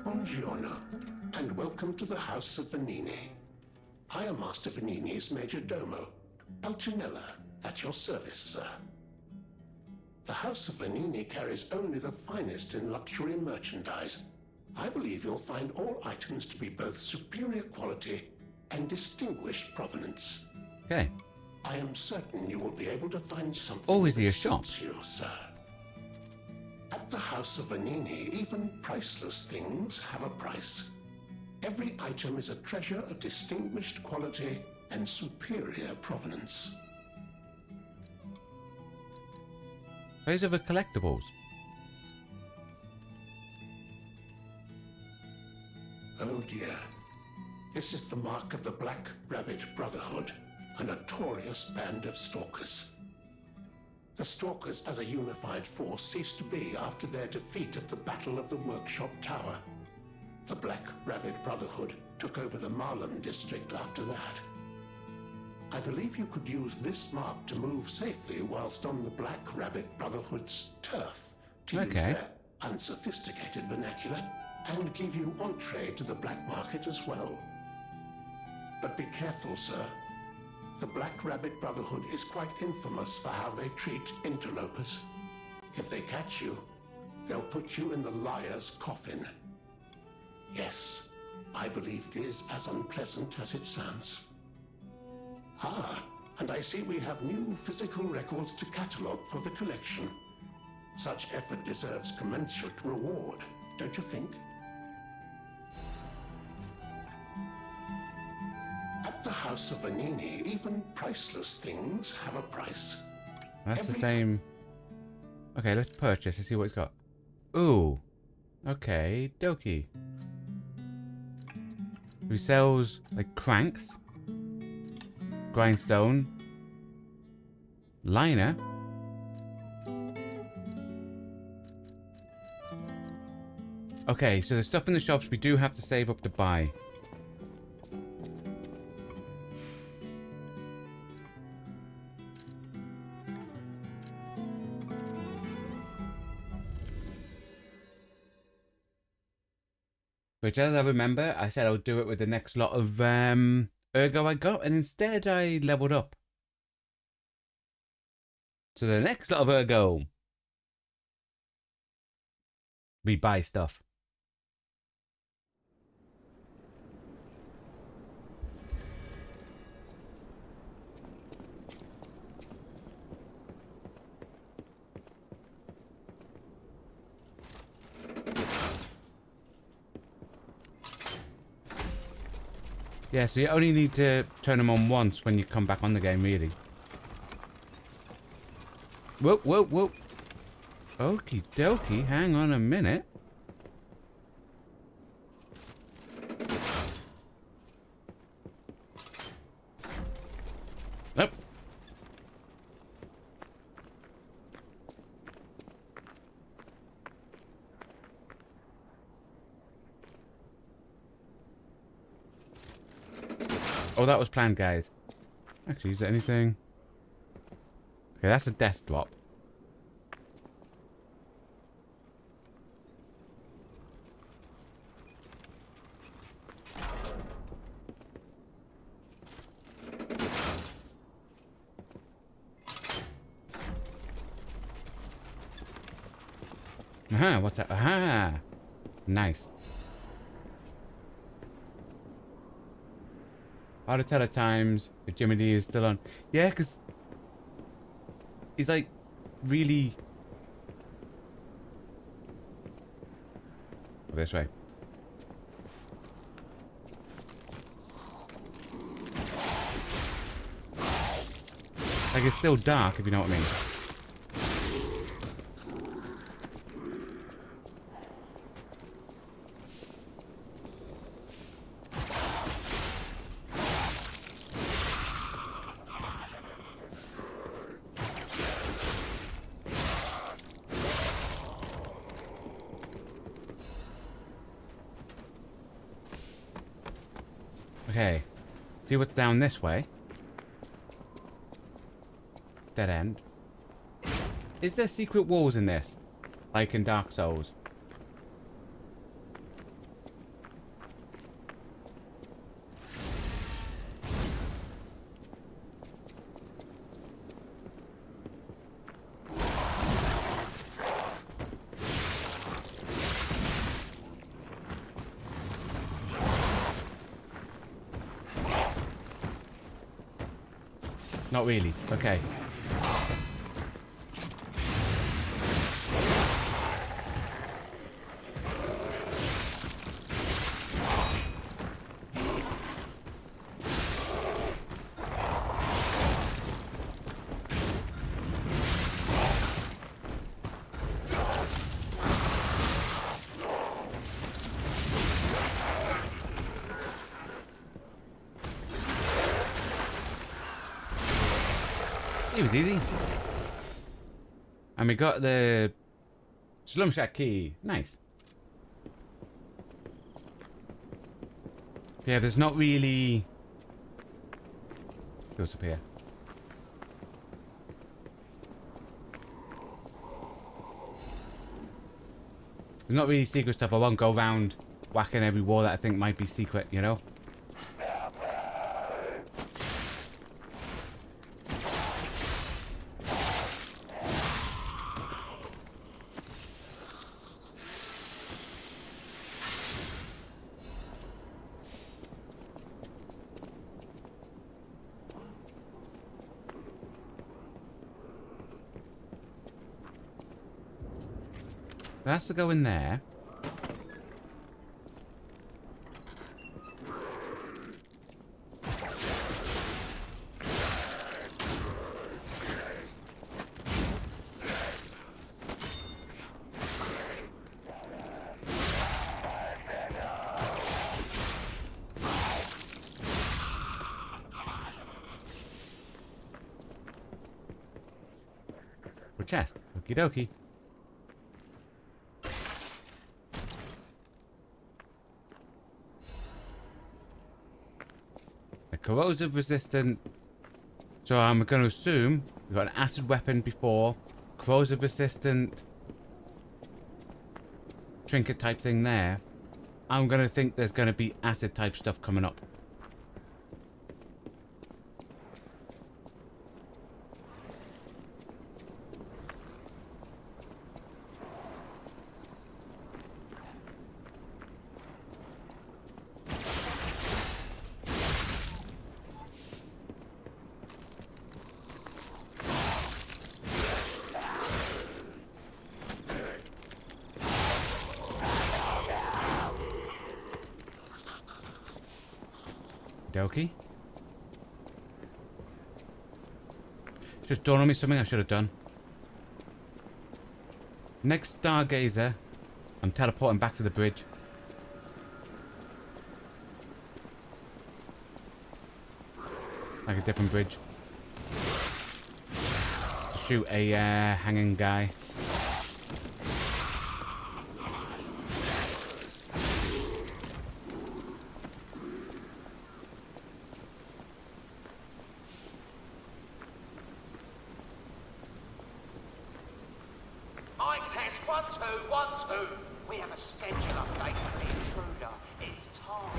Buongiorno, and welcome to the House of Vanini. I am Master Vanini's Major Domo, Pulcinella, at your service, sir. The House of Vanini carries only the finest in luxury merchandise. I believe you'll find all items to be both superior quality and distinguished provenance. Okay. I am certain you will be able to find something. Oh, is he a that shop? suits you, sir. At the House of Vanini, even priceless things have a price. Every item is a treasure of distinguished quality and superior provenance. Those are the collectibles. Oh dear. This is the mark of the Black Rabbit Brotherhood, a notorious band of stalkers. The stalkers as a unified force ceased to be after their defeat at the Battle of the Workshop Tower. The Black Rabbit Brotherhood took over the Marlem district after that. I believe you could use this mark to move safely whilst on the Black Rabbit Brotherhood's turf, to use their unsophisticated vernacular, and give you entree to the black market as well. But be careful, sir. The Black Rabbit Brotherhood is quite infamous for how they treat interlopers. If they catch you, they'll put you in the liar's coffin. Yes, I believe it is as unpleasant as it sounds. Ah, and I see we have new physical records to catalogue for the collection. Such effort deserves commensurate reward, don't you think? At the House of Vanini, even priceless things have a price. That's the same. Okay, let's purchase and see what it's got. Ooh. Okay, dokie. Who sells like cranks, grindstone, liner. Okay, so the stuff in the shops we do have to save up to buy. Which, as I remember, I said I would do it with the next lot of Ergo I got, and instead I leveled up. So the next lot of Ergo, we buy stuff. Yeah, so you only need to turn them on once when you come back on the game, really. Whoa, whoa, whoa. Okie dokie, hang on a minute. Nope. Oh, that was planned, guys. Actually, is there anything? Okay, that's a death drop. Aha, what's that? Aha! Nice. How to tell the times if Jimmy D is still on. Yeah, because he's like really... This way. Like, it's still dark, if you know what I mean. Okay. See what's down this way. Dead end. Is there secret walls in this? Like in Dark Souls? Not really. Okay. It was easy. And we got the Slum Shack key. Nice. Yeah, there's not really... Goes up here. There's not really secret stuff. I won't go around whacking every wall that I think might be secret, you know? It has to go in there. Or chest. Okie dokie. Corrosive resistant. So I'm going to assume we've got an acid weapon before. Corrosive resistant. Trinket type thing there. I'm going to think there's going to be acid type stuff coming up. Dokie. Just dawned on me something I should have done. Next Stargazer, I'm teleporting back to the bridge. Like a different bridge. Shoot a hanging guy. Mic test 1 2 1 2. We have a schedule update for the intruder. It's time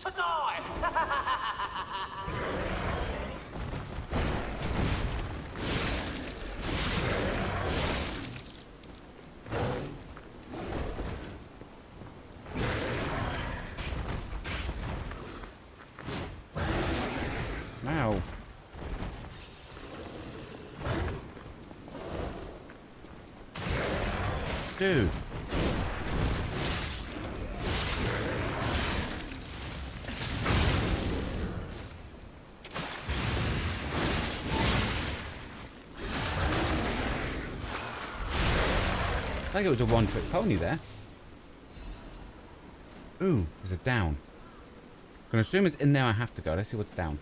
to die. Ow. Dude. I think it was a one-trick pony there. Ooh, there's a down. I'm gonna assume it's in there. I have to go. Let's see what's down.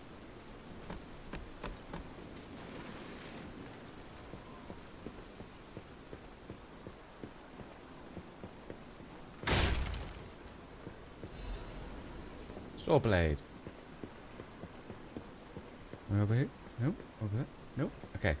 Saw blade. Over here? Nope. Over there? Nope. Okay.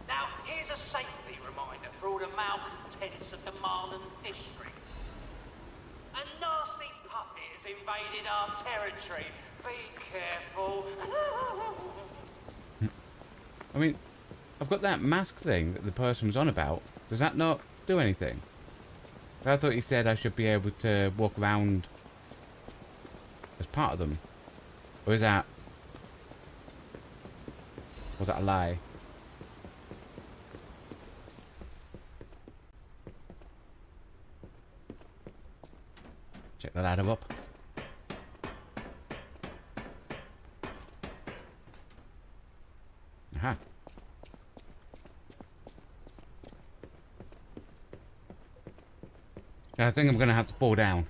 Now, here's a safety reminder for all the malcontents of the Marlon district. A nasty puppet has invaded our territory. Be careful. I mean, I've got that mask thing that the person was on about. Does that not do anything? I thought he said I should be able to walk around as part of them. Or is that... was that a lie? Check the ladder up. Aha. I think I'm gonna have to fall down.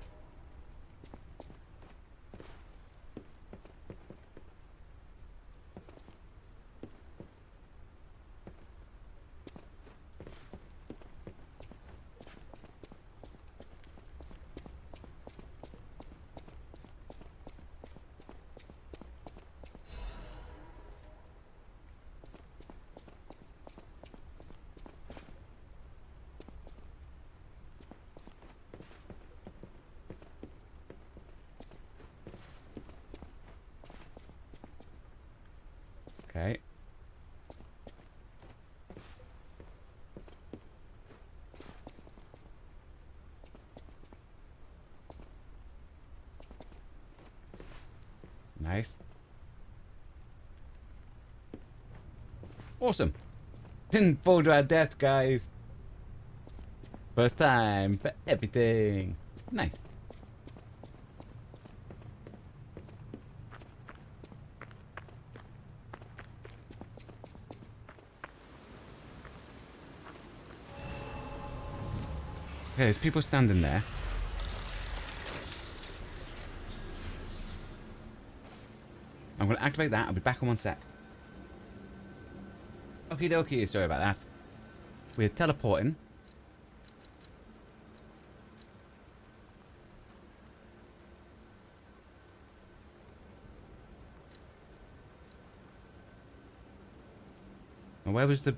Okay. Nice. Awesome. Didn't fall to our death, guys. First time for everything. Nice. Okay, there's people standing there. I'm going to activate that. I'll be back in 1 sec. Okie dokie. Sorry about that. We're teleporting. And where was the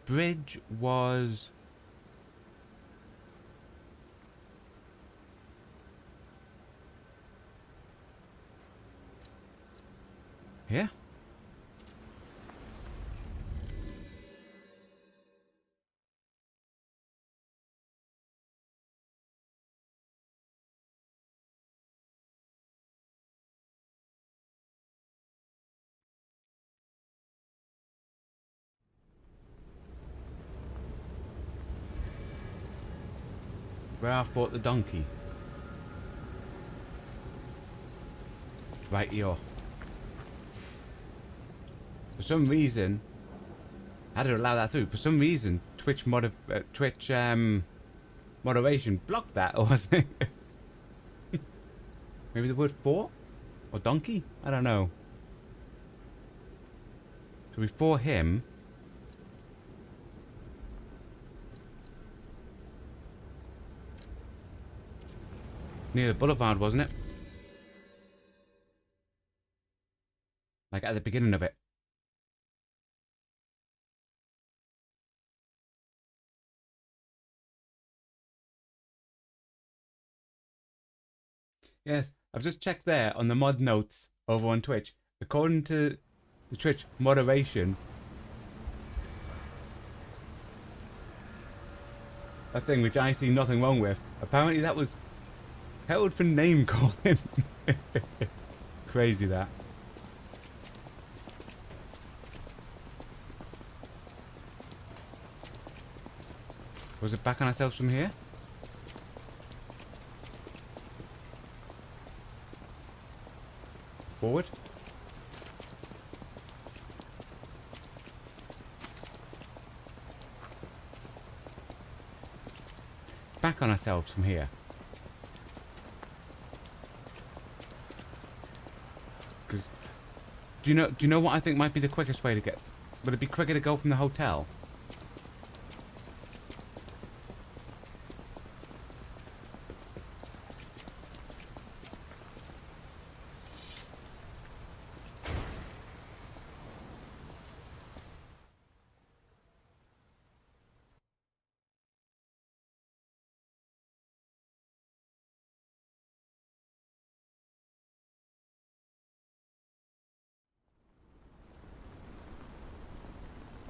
bridge was here? Where I fought the donkey. Right here. For some reason, I had to allow that through. For some reason, Twitch moderation blocked that, or was it? Maybe the word fought? Or donkey? I don't know. So we fought him. Near the boulevard, wasn't it? Like at the beginning of it. Yes, I've just checked there on the mod notes over on Twitch. According to the Twitch moderation, a thing which I see nothing wrong with. Apparently that was held for name calling. Crazy that. Was it back on ourselves from here? Forward? Back on ourselves from here. Do you know what I think might be the quickest way to get? Would it be quicker to go from the hotel?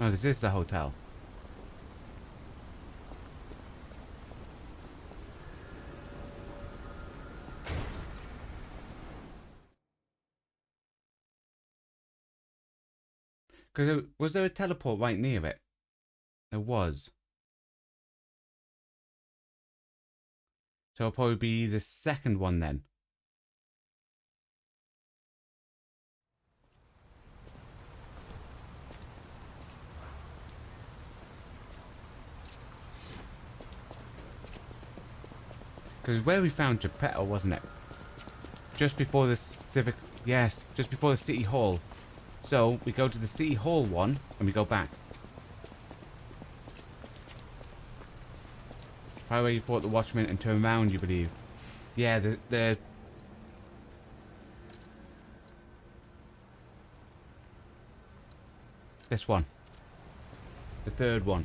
Oh, this is the hotel. Because was there a teleport right near it? There was. So it'll probably be the second one then. Because where we found Geppetto, wasn't it? Just before the civic... Yes, just before the city hall. So, we go to the city hall one, and we go back. Probably where you fought the watchman and turn around, you believe. Yeah, the... This one. The third one.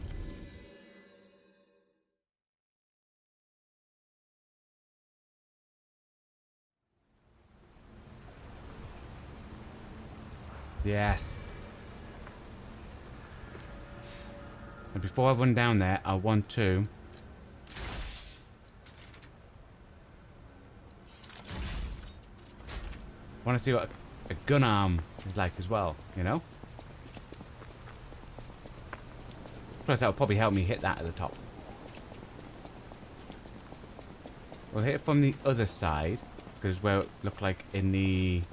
Yes. And before I run down there, I want to... want to see what a gun arm is like as well, you know? Plus that will probably help me hit that at the top. We'll hit it from the other side, because where it looked like in the...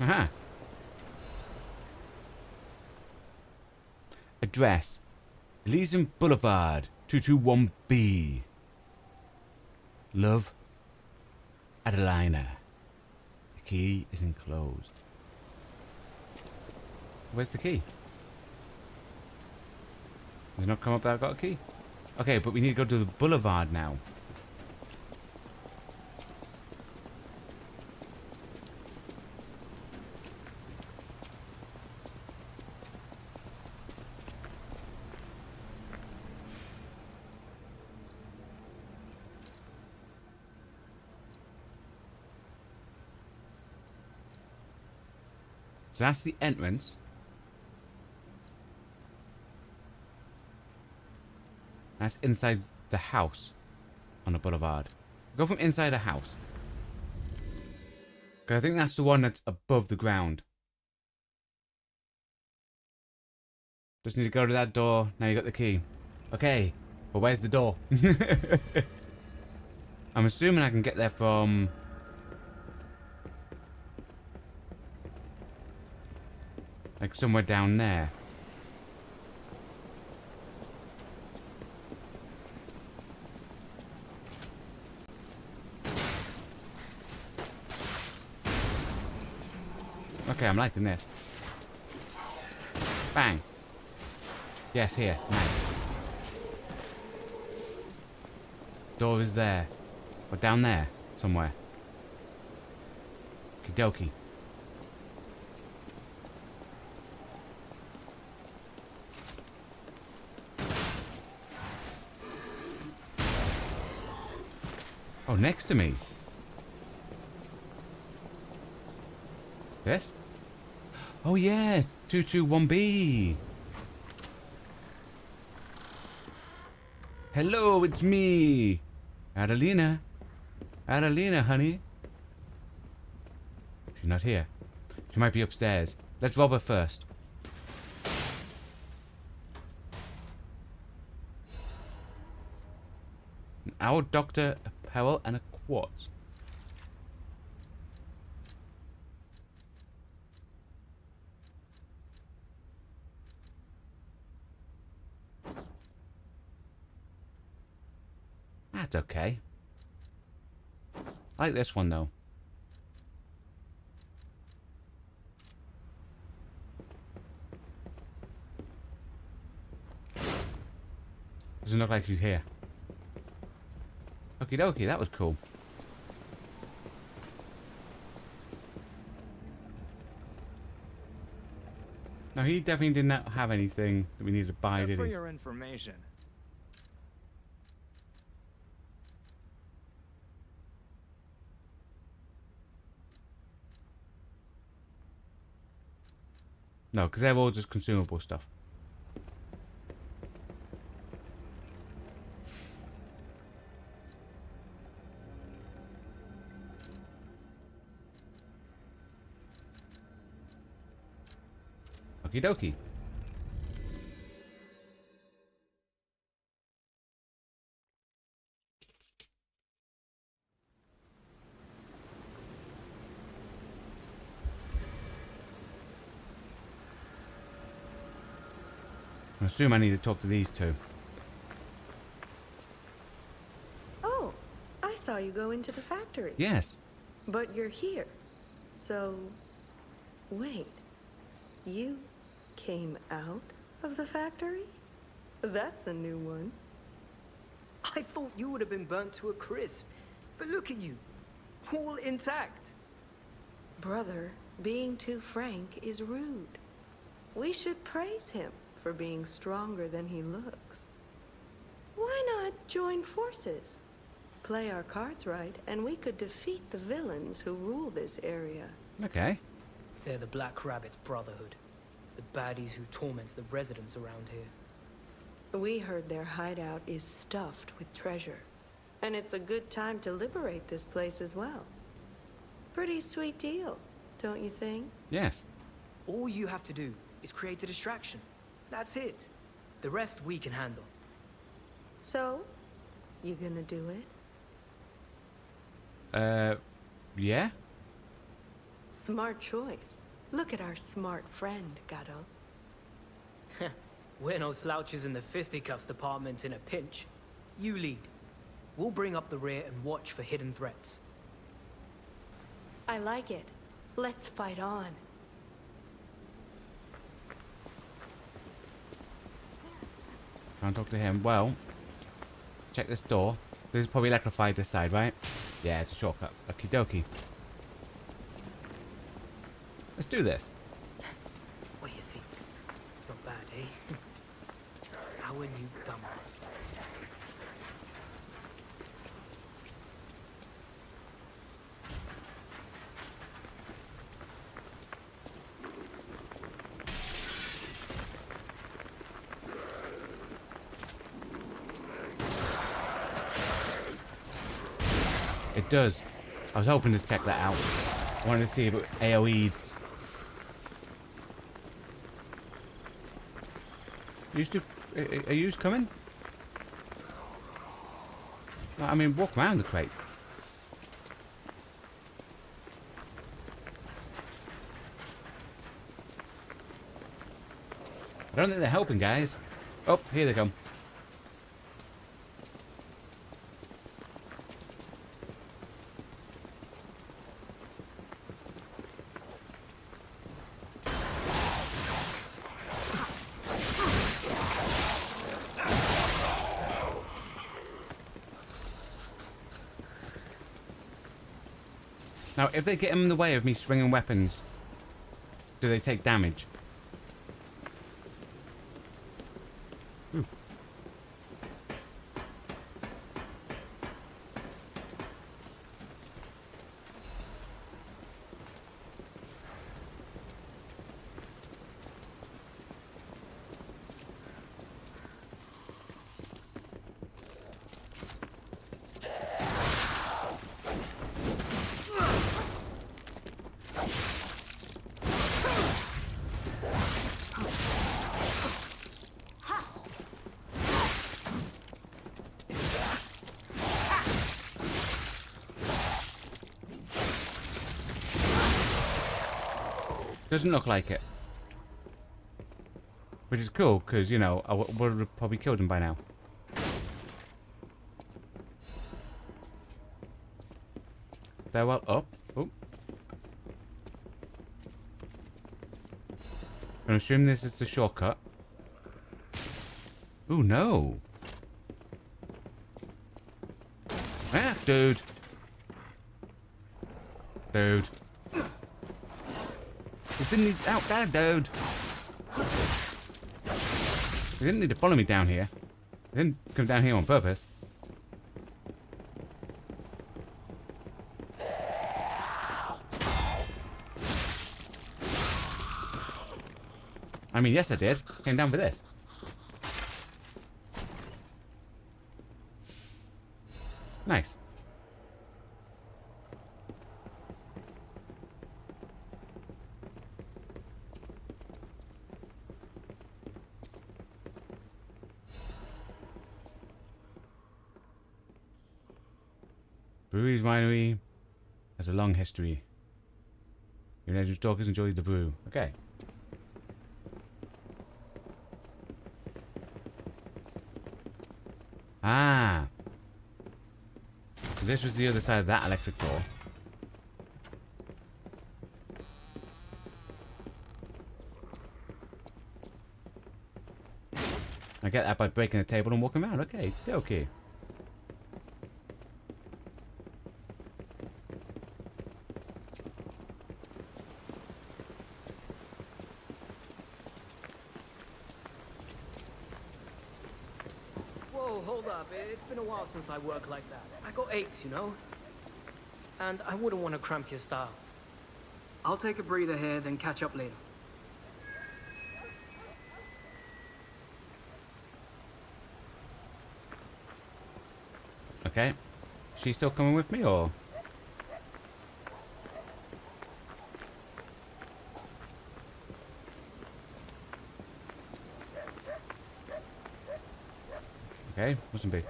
Aha! address. Elysium Boulevard, 221B. Love, Adelina. The key is enclosed. Where's the key? Does it not come up that I've got a key? Okay, but we need to go to the boulevard now. So that's the entrance. That's inside the house on the boulevard. Go from inside a house. Because I think that's the one that's above the ground. Just need to go to that door. Now you got the key. Okay, but where's the door? I'm assuming I can get there from... like somewhere down there. Okay, I'm liking this. Bang. Yes, here. Nice. Door is there. Or down there. Somewhere. Okie dokie. Oh, next to me. This? Oh yeah, 221B. Hello, it's me. Adelina. Adelina, honey. She's not here. She might be upstairs. Let's rob her first. An owl doctor, a pewel, and a quartz. That's okay. I like this one though. Doesn't look like she's here. Okie dokie, that was cool. No, he definitely did not have anything that we needed to buy, did For he? your information. No, because they're all just consumable stuff. Okie dokie. I assume I need to talk to these two. Oh, I saw you go into the factory. Yes. But you're here. So, wait. You came out of the factory? That's a new one. I thought you would have been burnt to a crisp. But look at you. All intact. Brother, being too frank is rude. We should praise him for being stronger than he looks. Why not join forces? Play our cards right, and we could defeat the villains who rule this area. Okay. They're the Black Rabbit Brotherhood. The baddies who torment the residents around here. We heard their hideout is stuffed with treasure. And it's a good time to liberate this place as well. Pretty sweet deal, don't you think? Yes. All you have to do is create a distraction. That's it. The rest we can handle. So, you gonna do it? Yeah? Smart choice. Look at our smart friend, Gato. We're no slouches in the fisticuffs department in a pinch. You lead. We'll bring up the rear and watch for hidden threats. I like it. Let's fight on. Can't talk to him. Well, check this door. This is probably electrified this side, right? Yeah, it's a shortcut. Okie dokie. Let's do this. What do you think? Not bad, eh? Our new dumbass. It does. I was hoping to check that out. I wanted to see if it AoE'd. Are you coming? No, I mean, walk around the crates. I don't think they're helping, guys. Oh, here they come. Now, if they get in the way of me swinging weapons, do they take damage? Ooh. Doesn't look like it. Which is cool, because, you know, I would have probably killed him by now. They're well up. Oh. I'm assuming this is the shortcut. Ooh, no. Ah, dude. Dude. You didn't need out there, dude. You didn't need to follow me down here. You didn't come down here on purpose. I mean, yes, I did. Came down for this. Nice. Brewery's winery has a long history. Your legend stalkers enjoy the brew. Okay. Ah. So this was the other side of that electric door. I get that by breaking the table and walking around. Okay, okay. Whoa, hold up. It's been a while since I worked like that. I got aches, you know? And I wouldn't want to cramp your style. I'll take a breather here, then catch up later. Okay. She's still coming with me, or? Okay, mustn't be.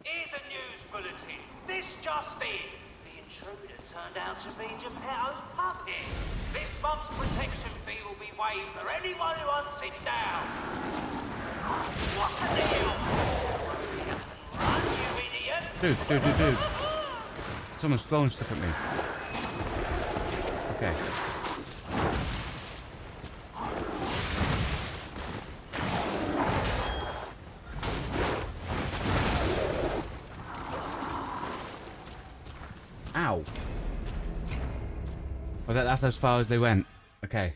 Here's a news bulletin. This just in. The intruder turned out to be Geppetto's puppet. This month's protection fee will be waived for anyone who hunts it down. What the hell? Run, you idiot! Dude. Someone's throwing stuff at me. Okay. Ow. Was that's as far as they went? Okay.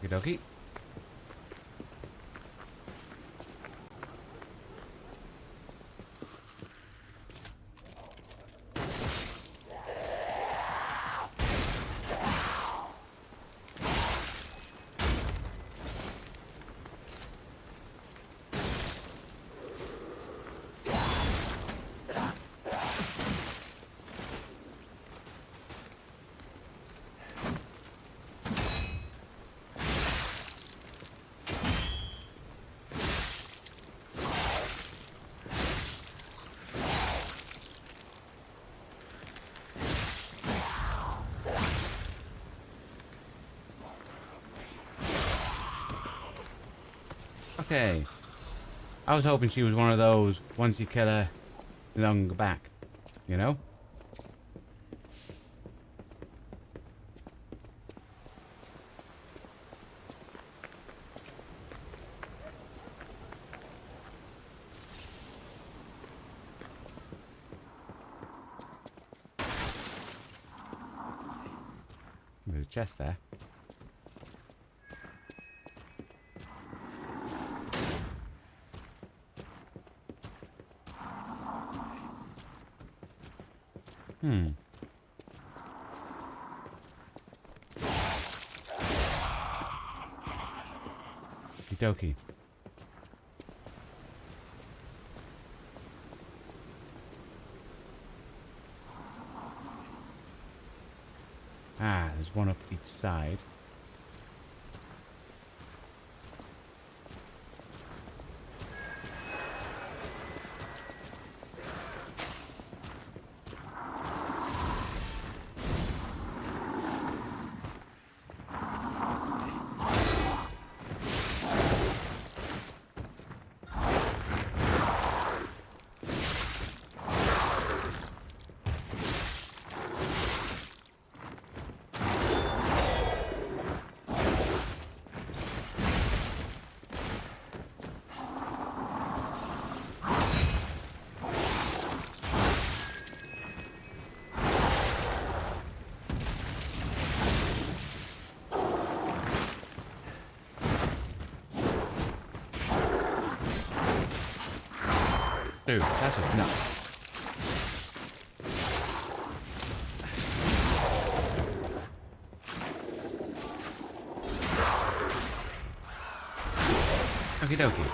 Okie dokie. Okay. I was hoping she was one of those, once you kill her, you don't go back. You know? There's a chest there. Okie dokie. Ah, there's one up each side. Dude, that's just nuts. Okie dokie.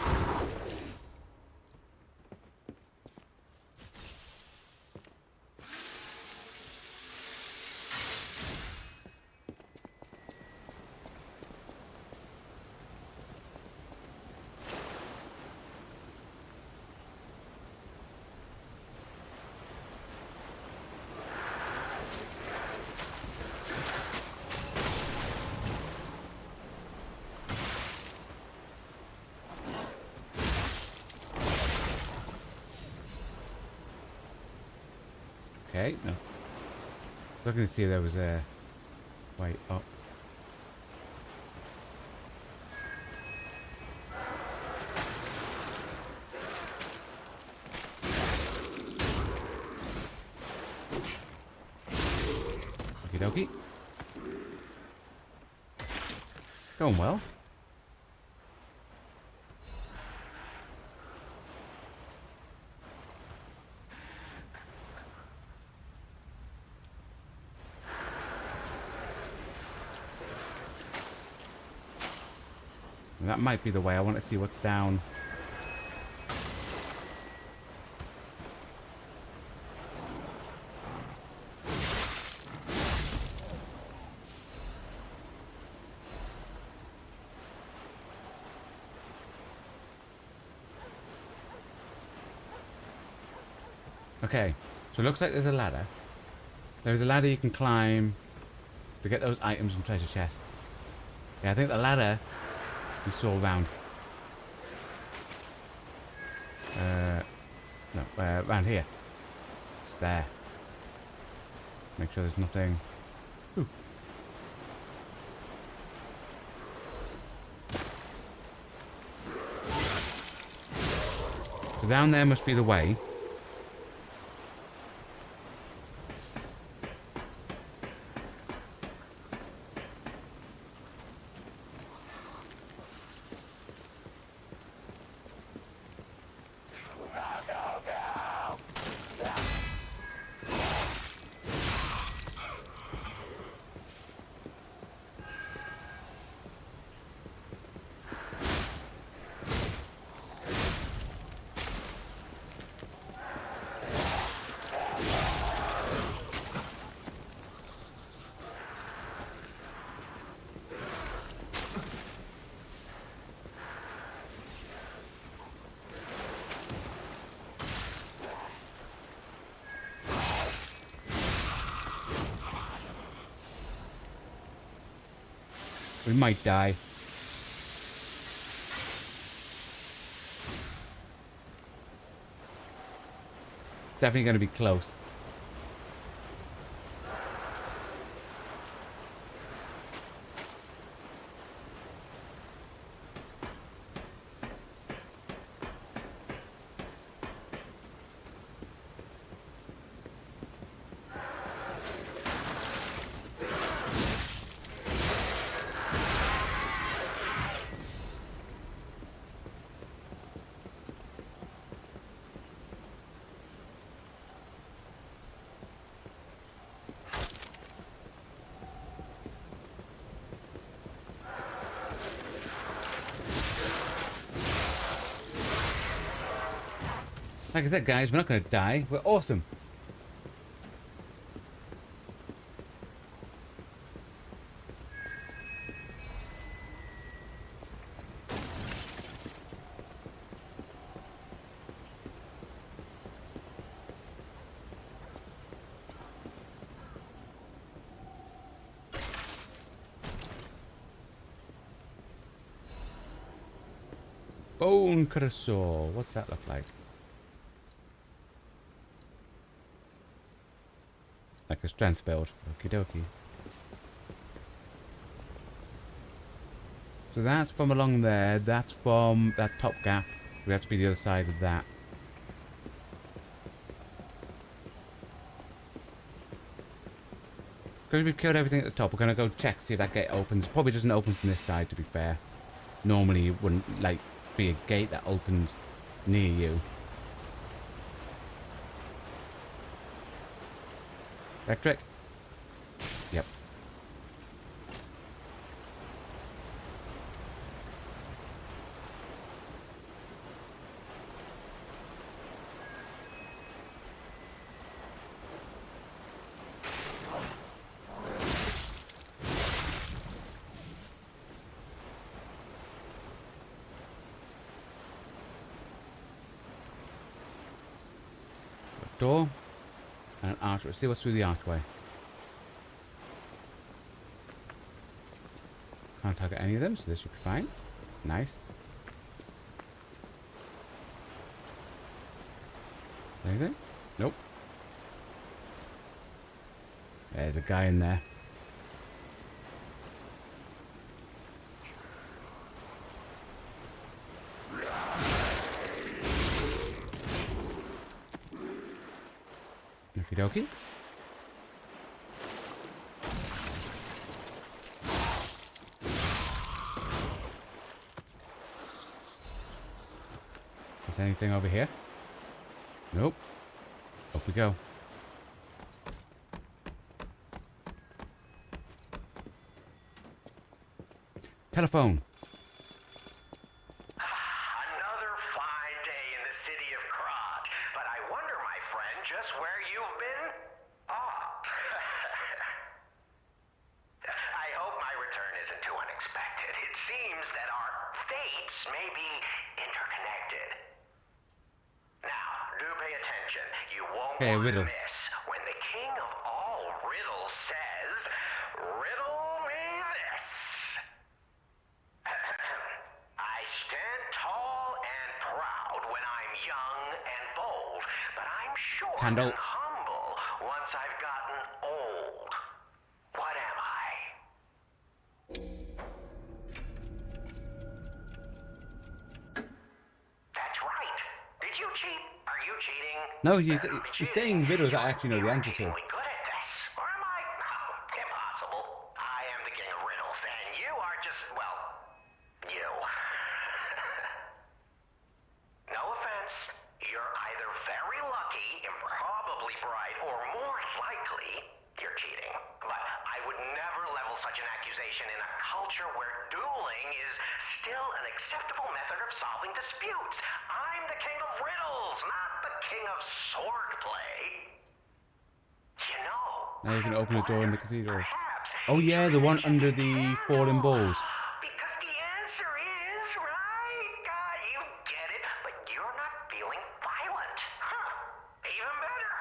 Okay, no. Looking to see if there was a way up. Okie dokie. Going well. That might be the way. I want to see what's down. Okay, so it looks like there's a ladder. There's a ladder you can climb to get those items and treasure chest. Yeah, I think the ladder is all around. No, around here. It's there. Make sure there's nothing. Ooh. So down there must be the way. We might die. Definitely going to be close. Like I said, guys, we're not going to die. We're awesome. Bone Crusader. What's that look like? Like a strength build. Okie dokie. So that's from along there. That's from that top gap. We have to be the other side of that. Because we've killed everything at the top, we're going to go check, see if that gate opens. Probably doesn't open from this side, to be fair. Normally it wouldn't, like, be a gate that opens near you. Electric? Yep. Door and an archway. See what's through the archway. Can't target any of them, so this should be fine. Nice. Anything? Nope. There's a guy in there. Okie dokie. Is anything over here? Nope. Up we go. Telephone. Another fine day in the city of Krog, but I wonder, my friend, just where you've been? I hope my return isn't too unexpected. It seems that our fates may be interconnected. Now, do pay attention. You won't want to miss when the king of all riddles says, "Riddle me this." I stand tall and proud when I'm young and bold, but I'm short and humble once I've gotten old. What am I? That's right. Did you cheat? Are you cheating? No, he's saying riddles I actually know the answer to. Good at this. Or am I? Impossible. I am the king of riddles, and you are just, well, you. No offense. You're either very lucky, improbably bright, or more likely, you're cheating. But I would never level such an accusation in a culture where dueling is still an acceptable method of solving disputes. I'm the king of riddles, not the king of swordplay. You know. Now you can open the door in the cathedral. Oh yeah, the one under the fallen balls. Because the answer is, right? You get it, but you're not feeling violent. Huh. Even better.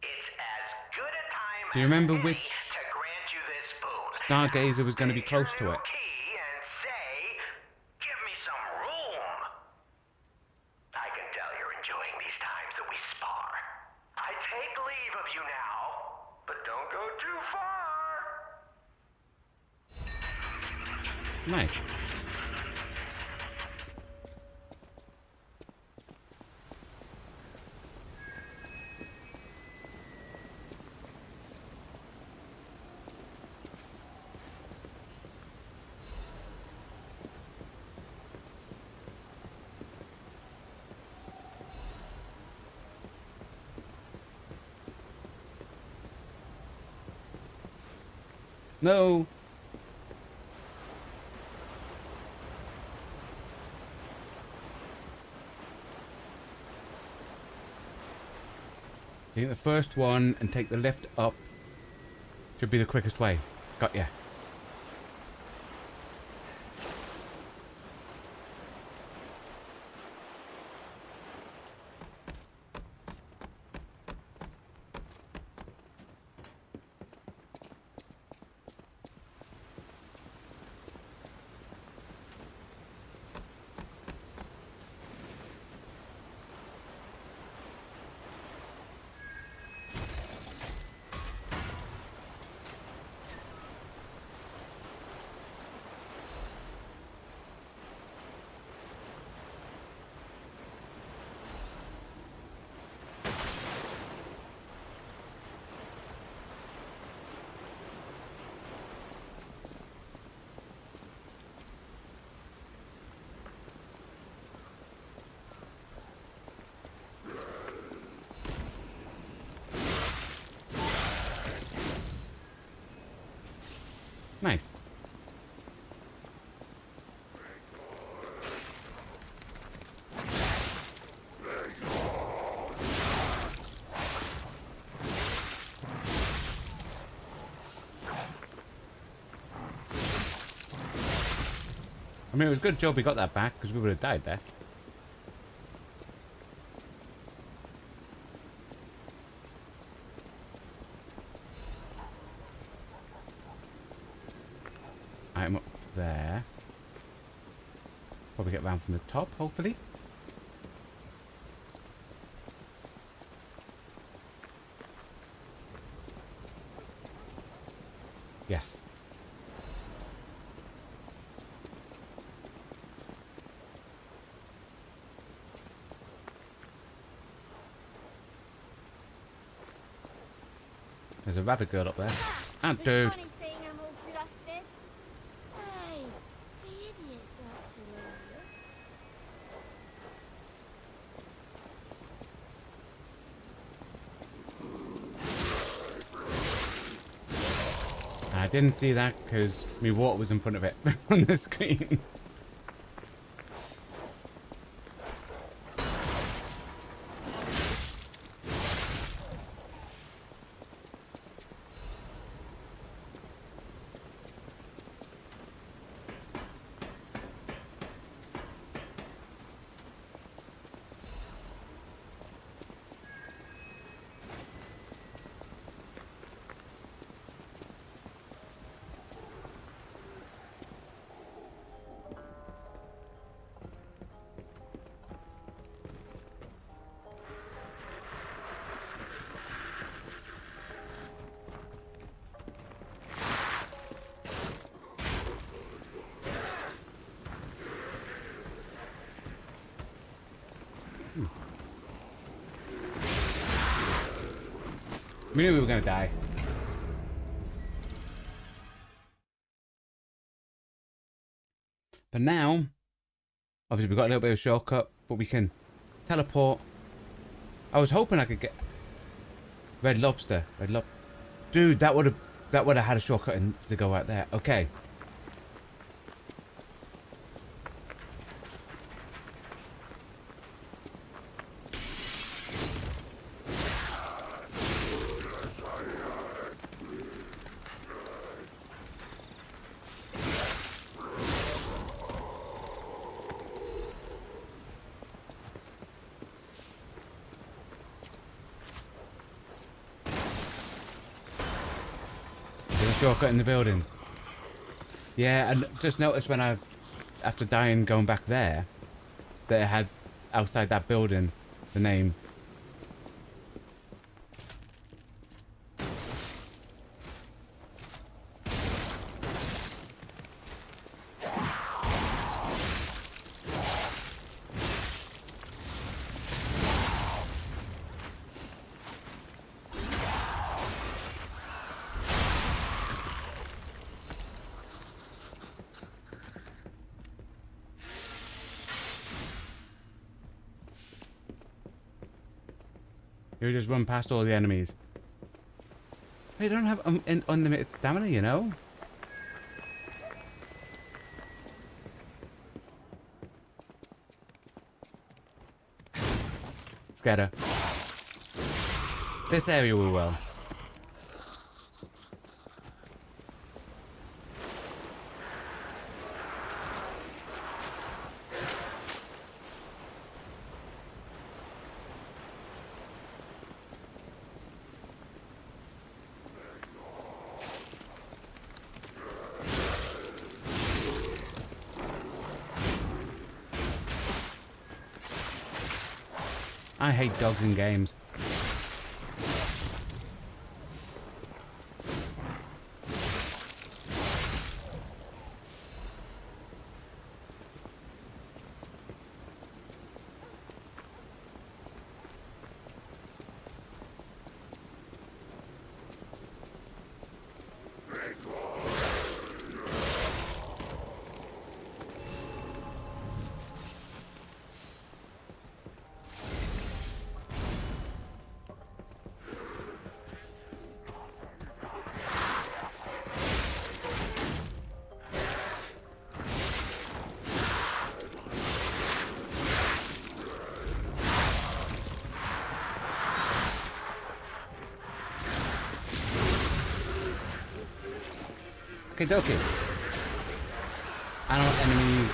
It's as good a time Do you remember which to grant you this boon. stargazer was going to be close to it? Key and say, give me some room. I can tell you're enjoying these times that we spar. I take leave of you now, but don't go too far. Nice. No. I think the first one and take the lift up should be the quickest way. Got ya. Nice. I mean, it was a good job we got that back, because we would have died there. I'm up there. Probably get round from the top, hopefully. Yes. There's a rabbit girl up there. Ah, dude. I didn't see that because my water was in front of it on the screen. We knew we were gonna die. But now, obviously we've got a little bit of a shortcut, but we can teleport. I was hoping I could get red lobster. Dude, that would have had a shortcut to go out there. Okay. Shortcut in the building. Yeah, and just noticed when after dying, going back there, that it had outside that building the name. You just run past all the enemies. They don't have unlimited stamina, you know? Scatter. This area will well. I hate dogs in games. Okay, dokie. I know what enemies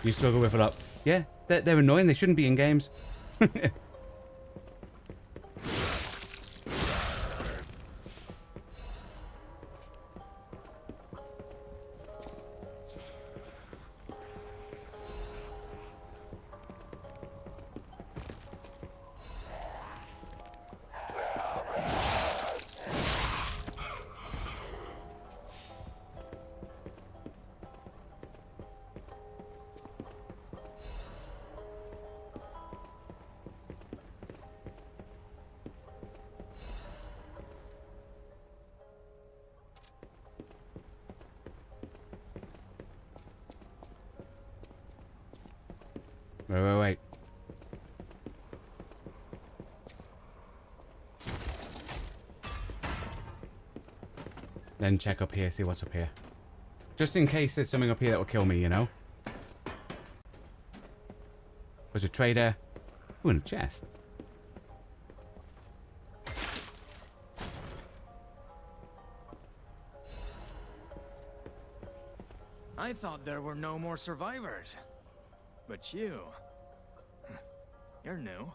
you struggle with a lot. Yeah, they're annoying. They shouldn't be in games. Wait. Then check up here, see what's up here. Just in case there's something up here that will kill me, you know? There's a trader. Ooh, and a chest. I thought there were no more survivors. But you're new.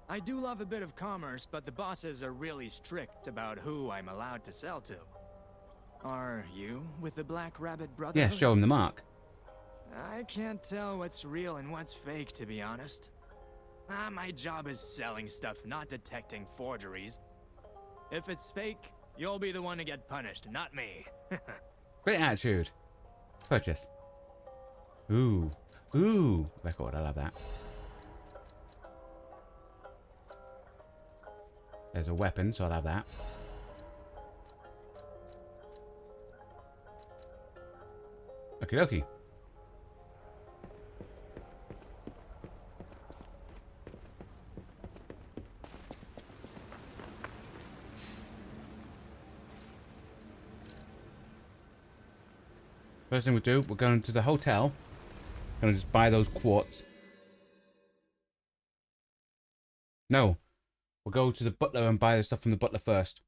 I do love a bit of commerce, but the bosses are really strict about who I'm allowed to sell to. Are you with the Black Rabbit Brotherhood? Yeah, show him the mark. I can't tell what's real and what's fake, to be honest. My job is selling stuff, not detecting forgeries. If it's fake, you'll be the one to get punished, not me. Great attitude. Purchase. Ooh. Ooh. Record, I love that. There's a weapon, so I'll have that. Okie dokie. First thing we do, we're going to the hotel. Gonna just buy those quartz. No. We'll go to the butler and buy the stuff from the butler first.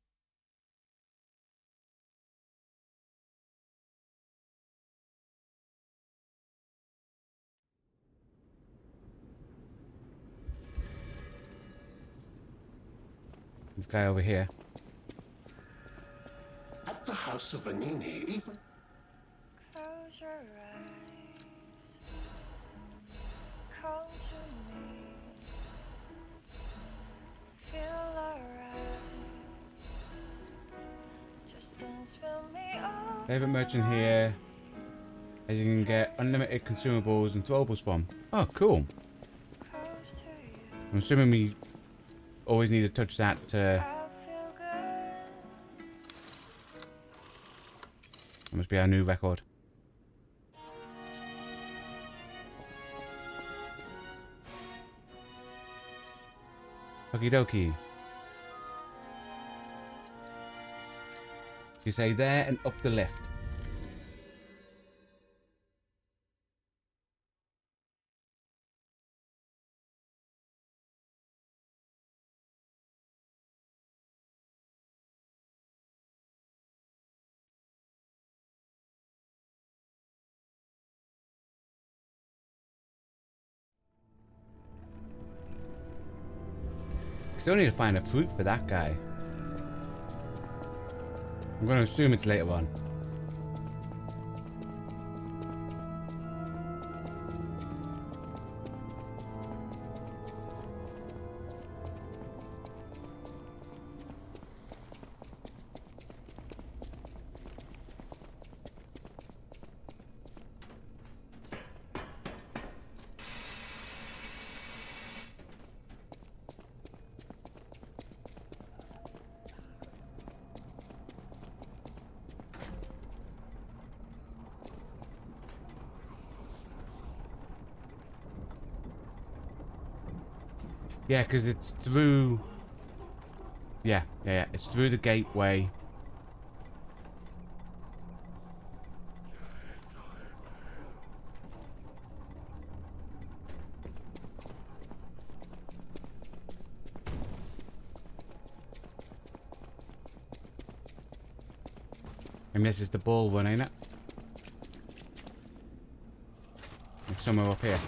This guy over here. At the house of Anini, even... Close your eyes. Come to me. Feel alright. Just dance with me all Favorite merchant here. As you can get unlimited consumables and throwables from. Oh, cool. I'm assuming we always need to touch that to... That must be our new record. Okie dokie. You say there and up the lift. Still need to find a fruit for that guy. I'm going to assume it's later on. Yeah, because it's through... Yeah, it's through the gateway. And this is the ball one, ain't it? It's somewhere up here.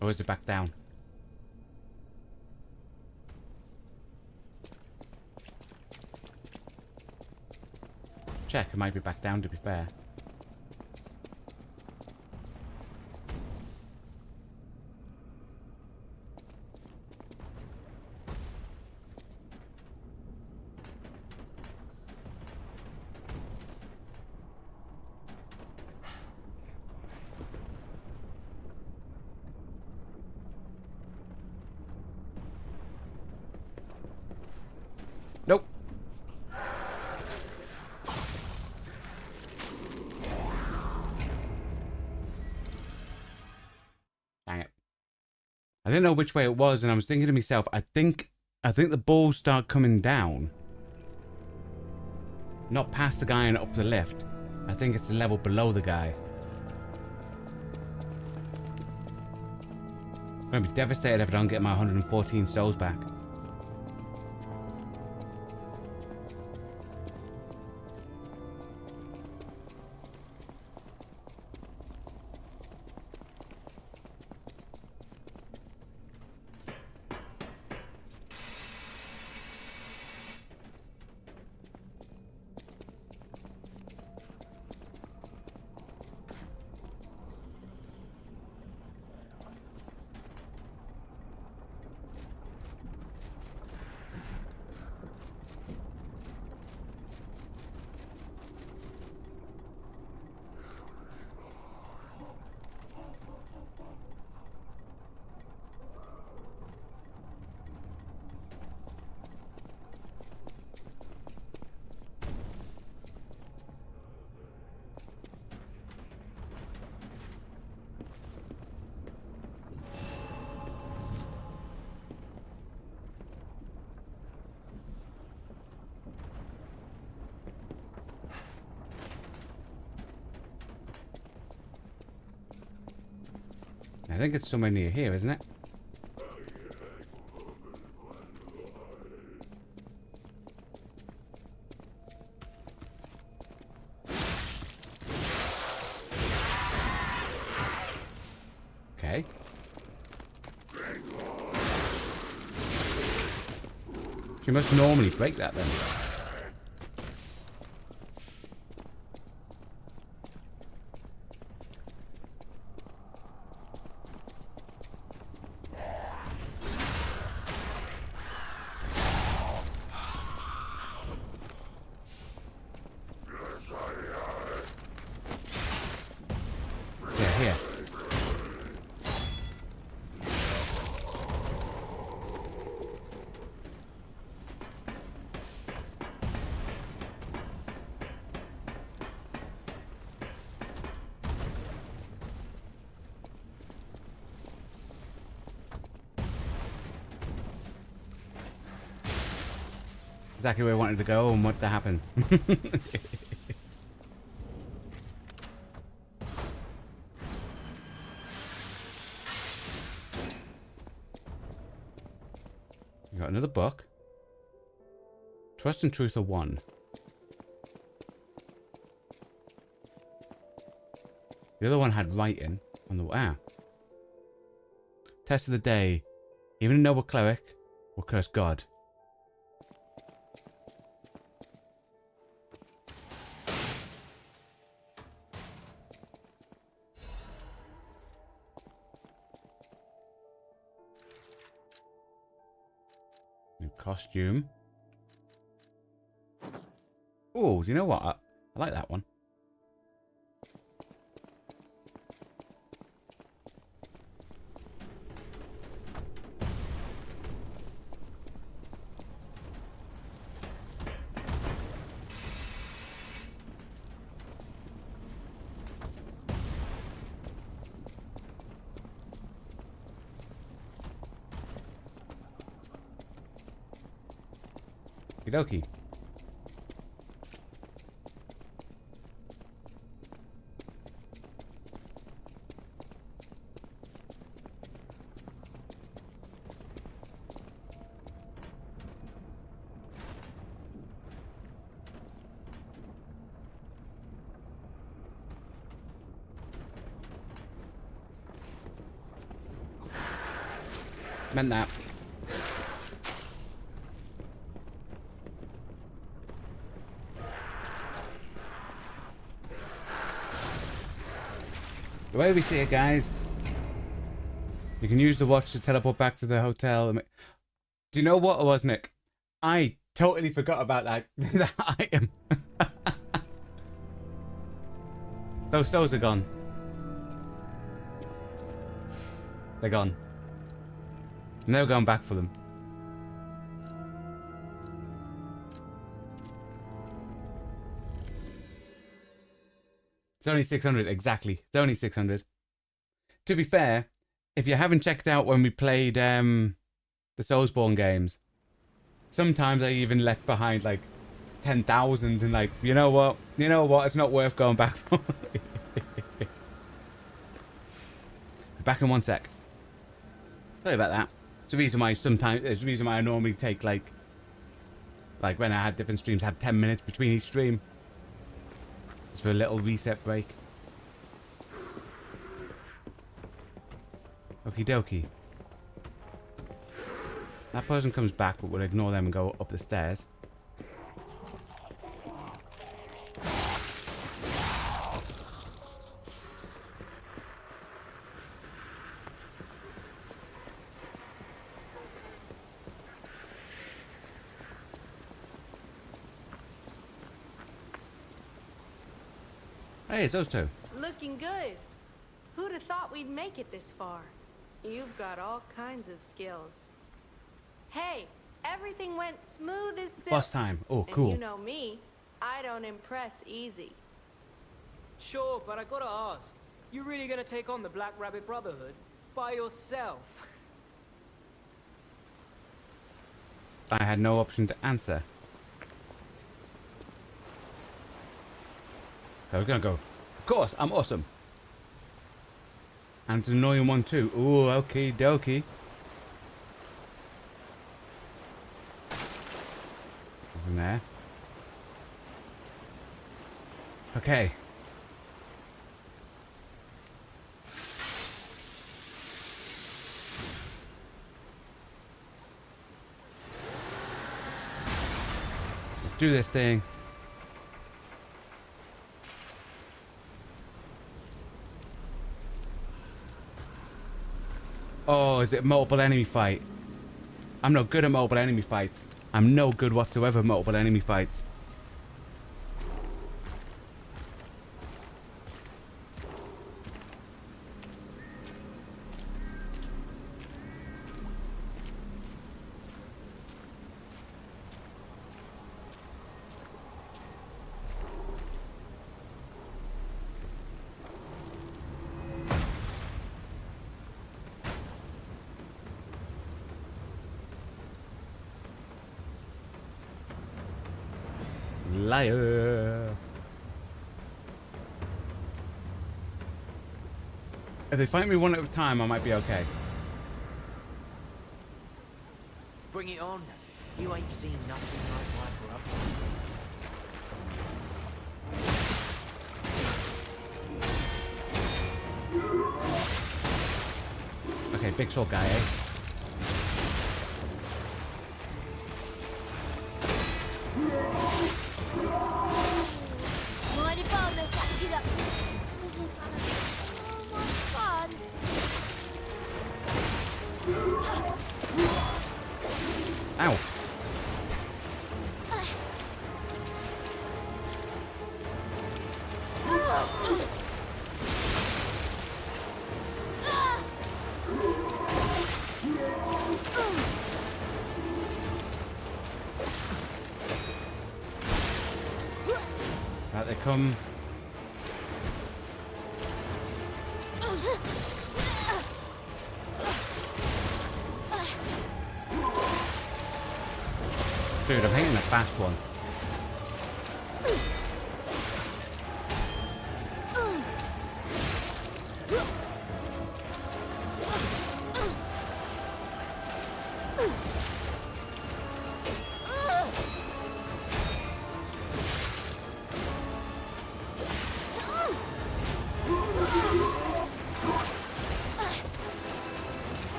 Or is it back down? Check, it might be back down to be fair. Nope. I didn't know which way it was, and I was thinking to myself, I think the balls start coming down. Not past the guy and up the lift. I think it's the level below the guy. I'm gonna be devastated if I don't get my 114 souls back. I think it's somewhere near here, isn't it? Okay. You must normally break that then. Exactly where I wanted to go and what happened. You got another book. Trust and truth are one. The other one had writing on the Test of the day. Even a noble cleric will curse God. New costume. Oh, do you know what? I like that one. Okie dokie. Meant that. The way we see it, guys, you can use the watch to teleport back to the hotel. Do you know what it was, Nick? I totally forgot about that item. Those souls are gone. They're gone. I'm never going back for them. It's only 600, exactly. It's only 600. To be fair, if you haven't checked out when we played the Soulsborne games, sometimes I even left behind like 10,000 and like, you know what, it's not worth going back for. Back in 1 sec. Sorry about that. It's the reason why I normally take like when I had different streams, have 10 minutes between each stream. Just for a little reset break. Okie dokie. That person comes back, but we'll ignore them and go up the stairs. Hey, it's those two. Looking good. Who'd have thought we'd make it this far? You've got all kinds of skills. Hey, everything went smooth as silk. Boss time. Oh, cool. And you know me, I don't impress easy. Sure, but I gotta ask. You really gonna take on the Black Rabbit Brotherhood by yourself? I had no option to answer. I was gonna go, of course, I'm awesome. And it's an annoying one too. Ooh, okie dokie. Nothing there. Okay. Let's do this thing. Oh, is it multiple enemy fight? I'm no good at multiple enemy fights. I'm no good whatsoever at multiple enemy fights. Liar. If they fight me one at a time, I might be okay. Bring it on. You ain't seen nothing like my brother. Okay, big sword guy, eh? Mind if I let that kid up? This is gonna be so much fun. Ow. Right, they come. Dude, I'm hitting a fast one.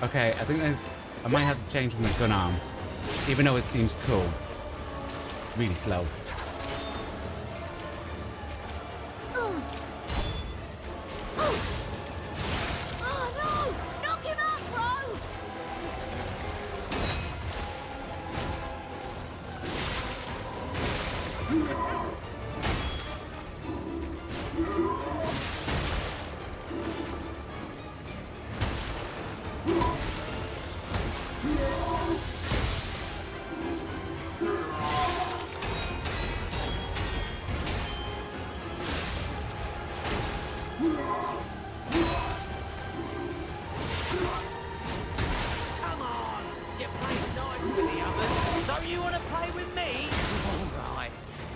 Okay, I think I might have to change my gun arm, even though it seems cool. It's really slow. Oh no! Knock him out, bro!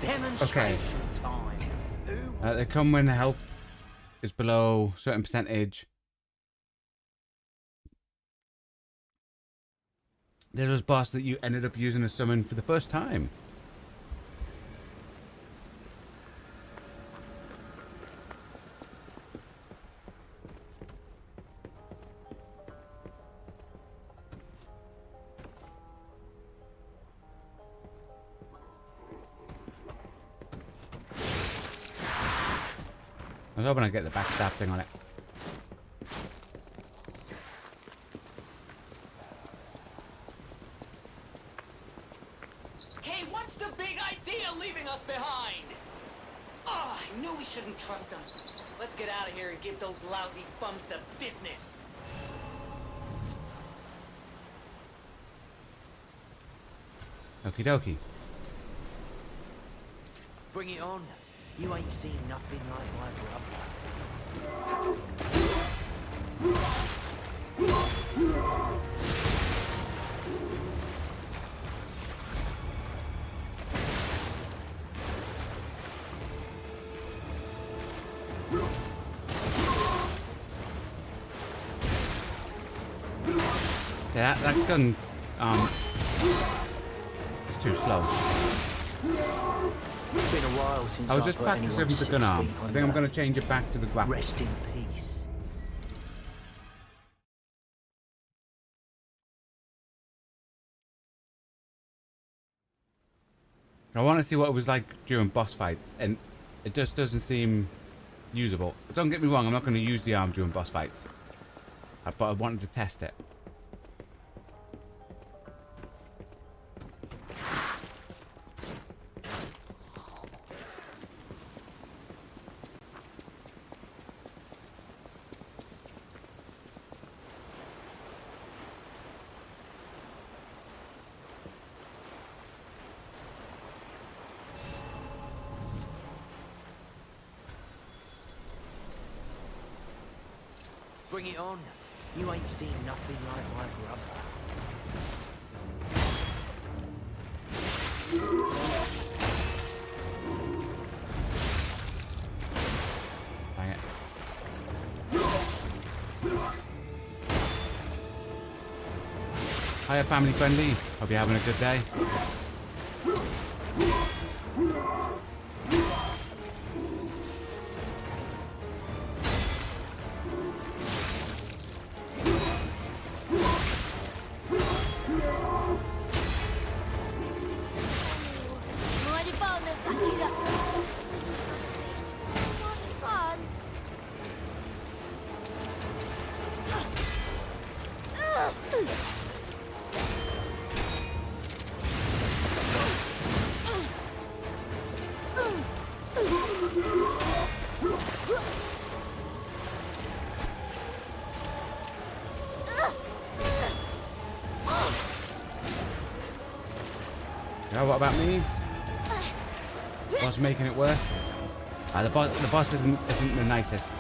Demonstration time. They come when the health is below a certain percentage. There was a boss that you ended up using a summon for the first time. I was hoping I'd get the backstab thing on it. Hey, what's the big idea leaving us behind? Oh, I knew we shouldn't trust them. Let's get out of here and give those lousy bums the business. Okie dokie. Bring it on. You ain't seen nothing like my Yeah, that gun, it's too slow. It's been a while since I was just practicing with the gun arm. I think I'm going to change it back to the grapple. Rest in peace. I want to see what it was like during boss fights, and it just doesn't seem usable. But don't get me wrong, I'm not going to use the arm during boss fights. But I wanted to test it. Bring it on. You ain't seen nothing like my brother. Dang it. Hiya, family friendly. Hope you're having a good day. What about me? What's making it worse? The boss isn't the nicest.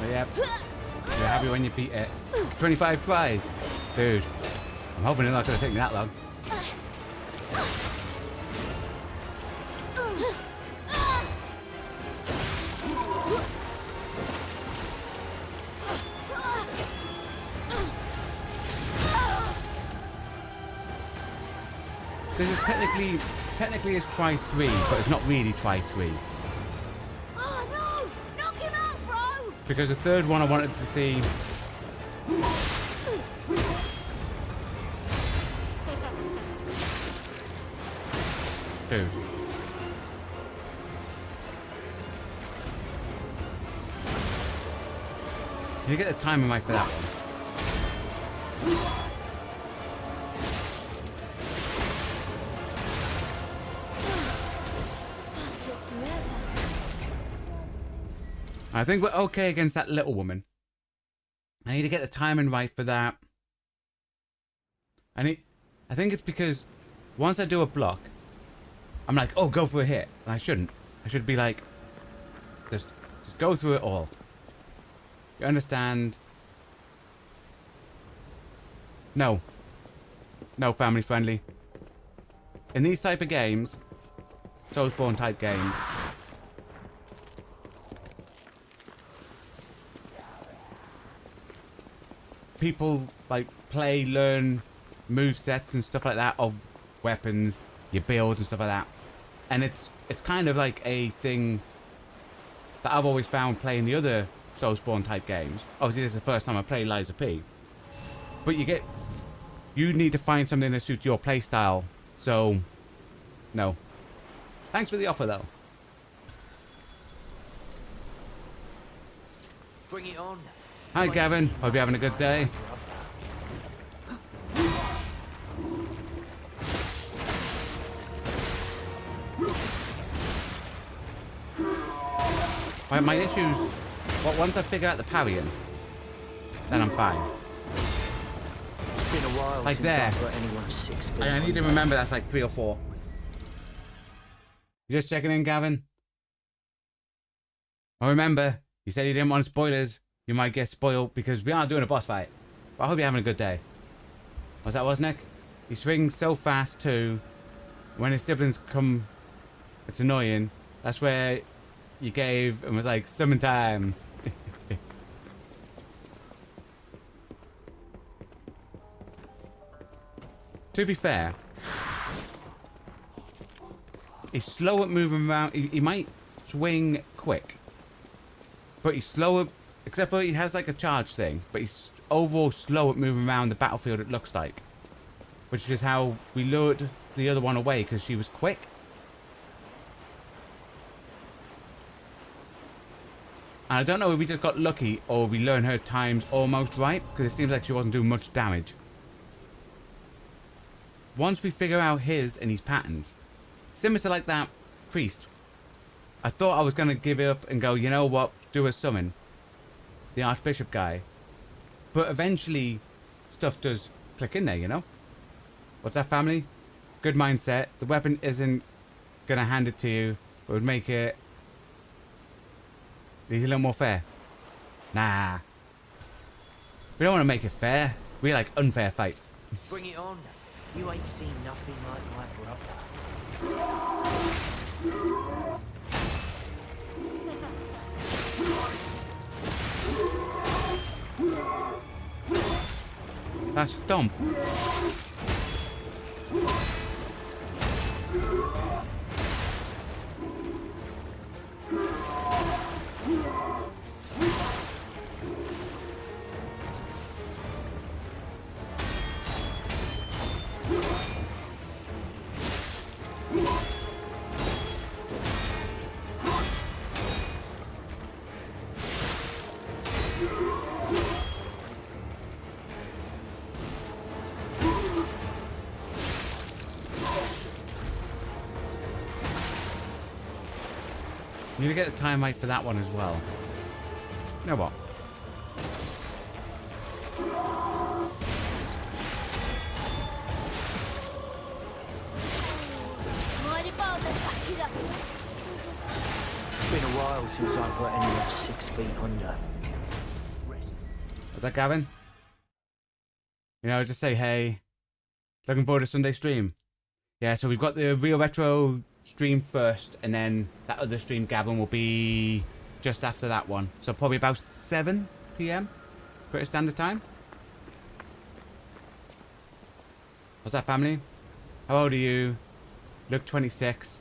You're happy when you beat it. 25 tries. Dude, I'm hoping it's not going to take me that long. This is technically it's try 3, but it's not really try 3. Because the third one I wanted to see. Dude. Can you get the timer mic for that one? I think we're okay against that little woman. I need to get the timing right for that. I think it's because once I do a block, I'm like, oh, go for a hit. And I shouldn't. I should be like, just go through it all. You understand? No. No, family friendly. In these type of games, Soulsborne type games, people like play, learn move sets and stuff like that of weapons, your builds and stuff like that. And it's kind of like a thing that I've always found playing the other Soulsborne type games. Obviously this is the first time I play Lies of P. But you need to find something that suits your playstyle. So no. Thanks for the offer though. Bring it on. Hi Gavin, hope you're having a good day. My issues, once I figure out the parrying, then I'm fine. It's been a while like since there. I've got anyone 6 feet I need to under. remember that's like 3 or 4. You just checking in, Gavin? Oh, remember, you said you didn't want spoilers. You might get spoiled because we are doing a boss fight. But I hope you're having a good day. What's that, was Nick? He swings so fast too. When his siblings come, it's annoying. That's where you gave and was like, summon time. To be fair, he's slow at moving around. He might swing quick, but he's slower, except for he has like a charge thing, but he's overall slow at moving around the battlefield, it looks like. Which is how we lured the other one away, because she was quick. And I don't know if we just got lucky or we learned her times almost right, because it seems like she wasn't doing much damage. Once we figure out his and his patterns, similar to like that priest, I thought I was going to give it up and go, you know what, do a summon. The Archbishop guy. But eventually, stuff does click in there, you know? What's that, family? Good mindset. The weapon isn't going to hand it to you, but would make it a little more fair. Nah. We don't want to make it fair. We like unfair fights. Bring it on. You ain't seen nothing like my brother. That's Stomp. You need to get the time right for that one as well. You know what? It's been a while since I've got anyone 6 feet under. Was that Gavin? You know, just say hey. Looking forward to Sunday stream. Yeah, so we've got the Real Retro stream first, and then that other stream, Gavin, will be just after that one. So probably about 7 PM British Standard Time. What's that, family? How old are you? Look 26.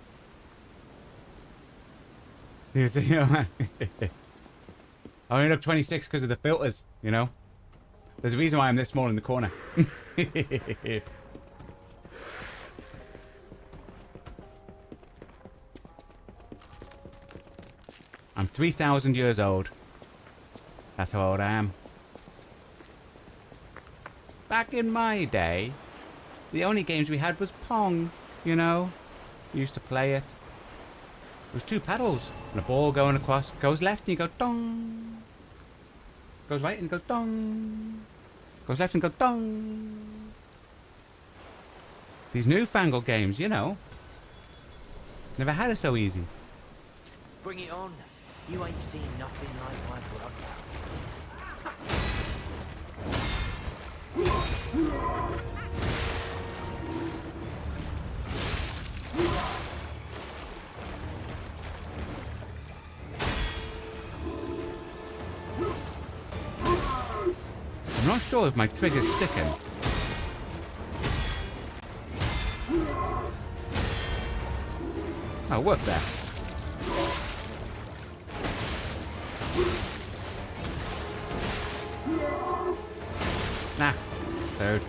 You see, man. I only look 26 because of the filters, you know? There's a reason why I'm this small in the corner. I'm 3,000 years old. That's how old I am. back in my day, the only games we had was Pong, you know? We used to play it. It was 2 paddles and a ball going across. Goes left and you go dong. Goes right and you go dong. Goes left and go dong. These newfangled games, you know. Never had it so easy. Bring it on. You ain't seen nothing like my brother. I'm not sure if my trigger's sticking. Oh, work there. Nah, third.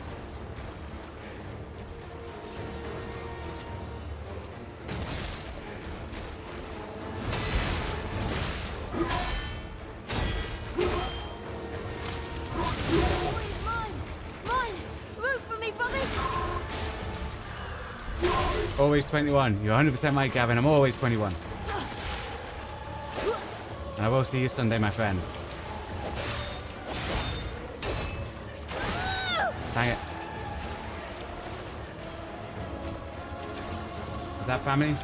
Always 21. You're 100% right, Gavin. I'm always 21. And I will see you Sunday, my friend. Dang it. Is that family?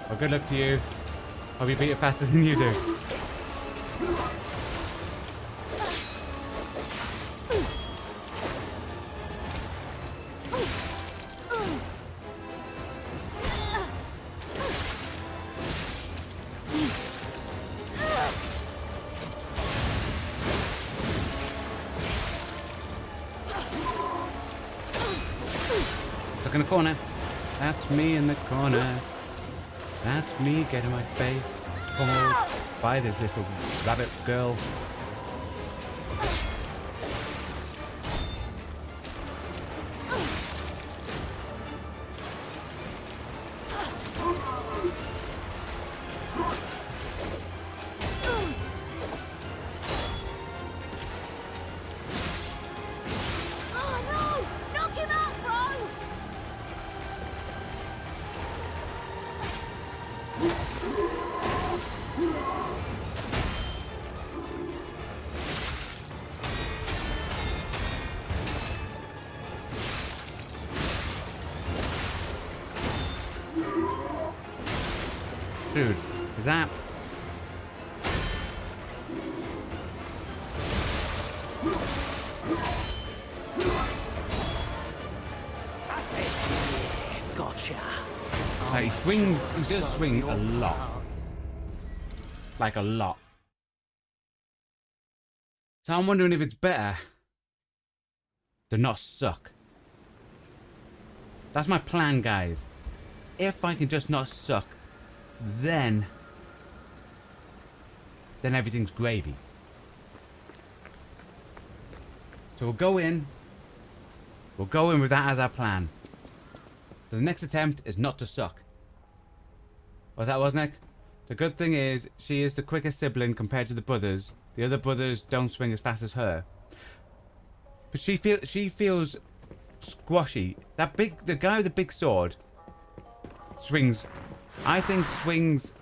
Well, good luck to you. Hope you beat it faster than you do. Stuck in the corner. That's me in the corner. That's me getting my face pummeled by this little rabbit girl. Dude, is that... Gotcha. Like, he swings, he does swing a lot. Like a lot. So I'm wondering if it's better to not suck. That's my plan, guys. If I can just not suck, then everything's gravy. So we'll go in with that as our plan. So the next attempt is not to suck. What's that, was Nick? The good thing is she is the quickest sibling compared to the brothers. The other brothers don't swing as fast as her, but she feels squashy. The guy with the big sword swings. I think swings.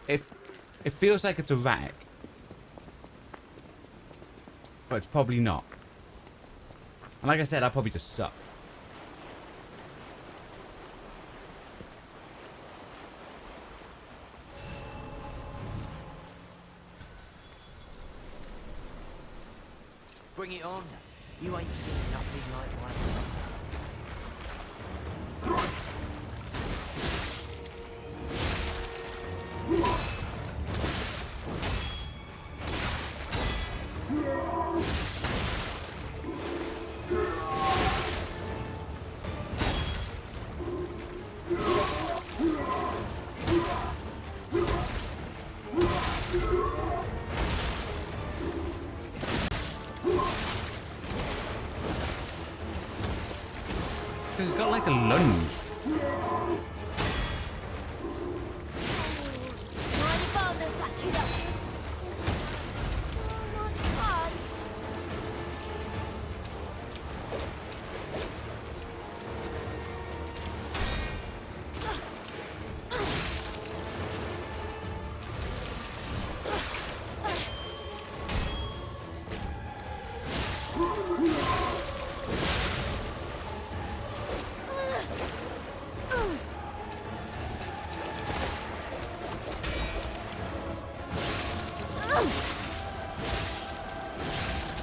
It feels like it's erratic, but it's probably not. And like I said, I probably just suck. Bring it on. You ain't seen nothing like my Because it's got like a lunge.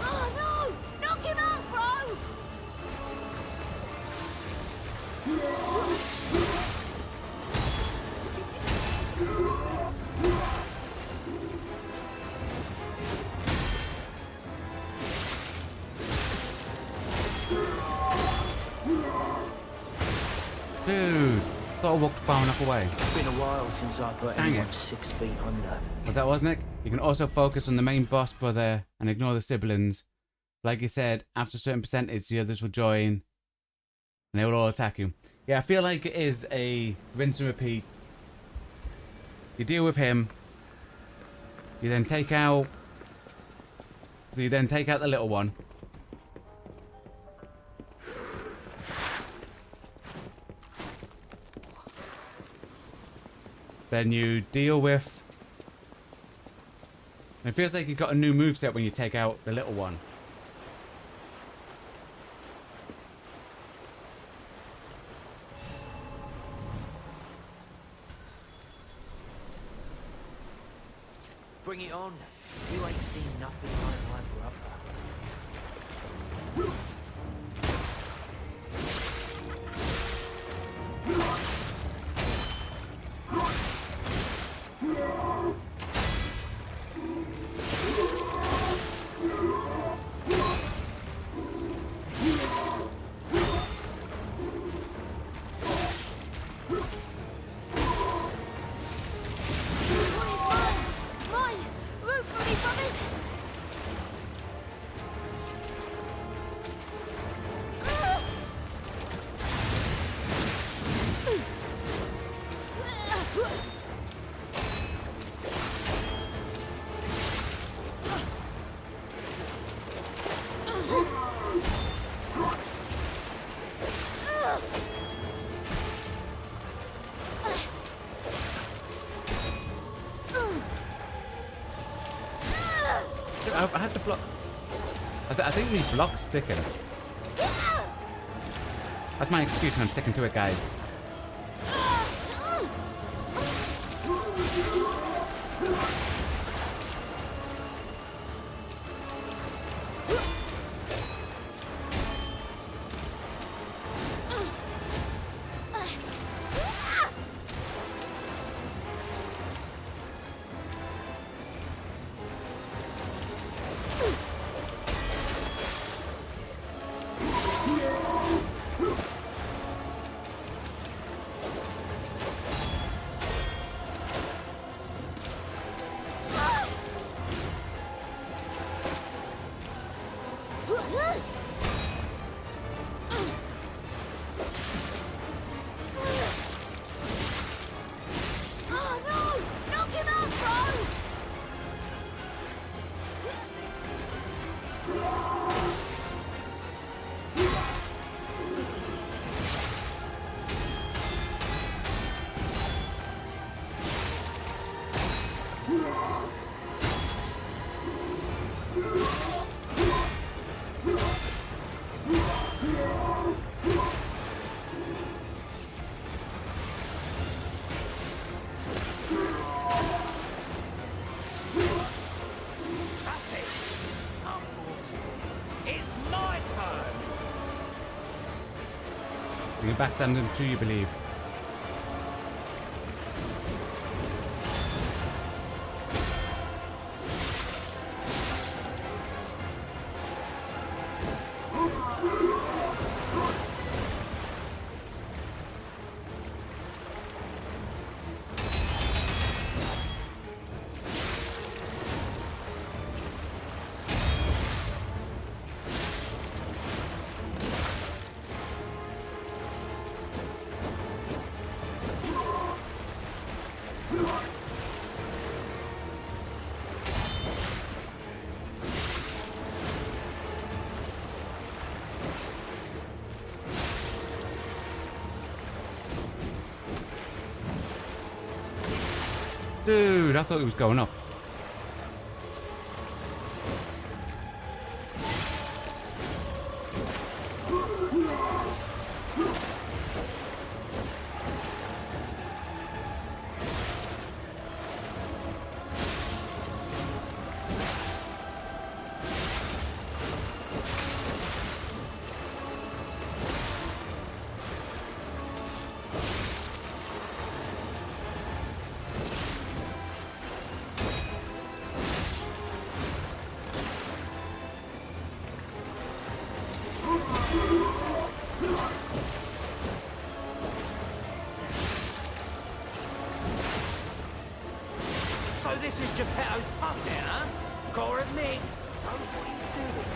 Oh no! Knock him out, bro! Dude, thought I walked far enough away. It's been a while since I put Dang anyone it. 6 feet under. Was that wasn't it? You can also focus on the main boss brother and ignore the siblings. Like you said, after a certain percentage, the others will join and they will all attack you. Yeah, I feel like it is a rinse and repeat. You deal with him. You then take out... So you then take out the little one. Then you deal with... It feels like you've got a new moveset when you take out the little one. Bring it on. You ain't seen nothing like my brother. Mine! Root for me, brothers! I had to block... I think these blocks sticking. That's my excuse and I'm sticking to it, guys. Oh no! Knock him out, bro! That's it. I'm 40. It's my turn. You can backstand them too, you believe. Dude, I thought it was going up. this is Geppetto's puppet, huh? Gotta admit, knows what he's doing.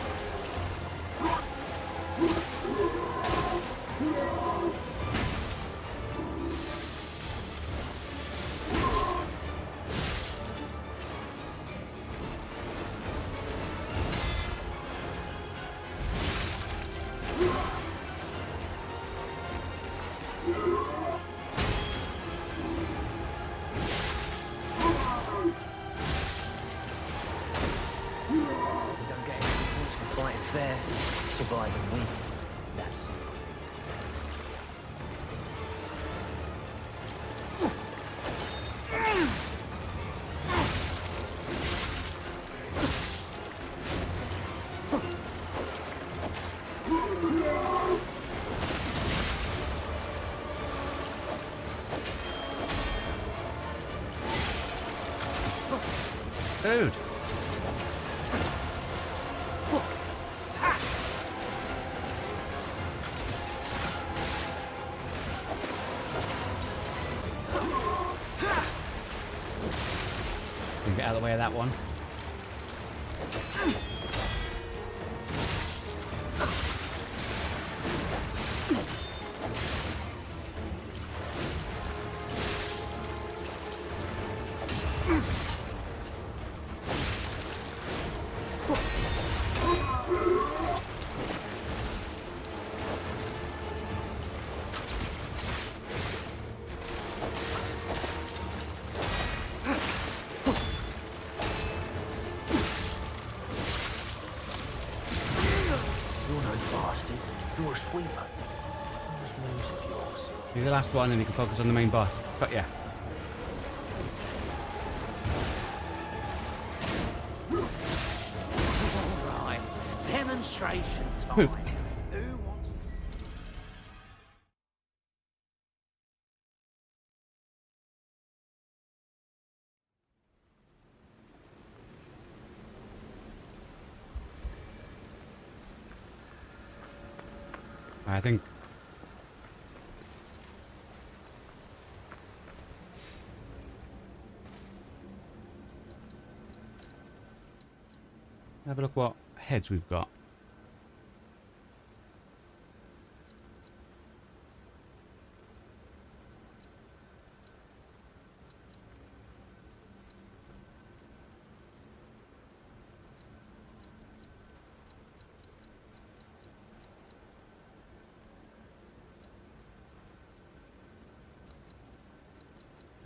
Fair, survive and win. That's simple. Dude. Get out of the way of that one. You're a sweeper. Those moves of yours. Do the last one and you can focus on the main boss. Got ya. Alright. Demonstration time. Poop. Who wants... I think have a look what heads we've got.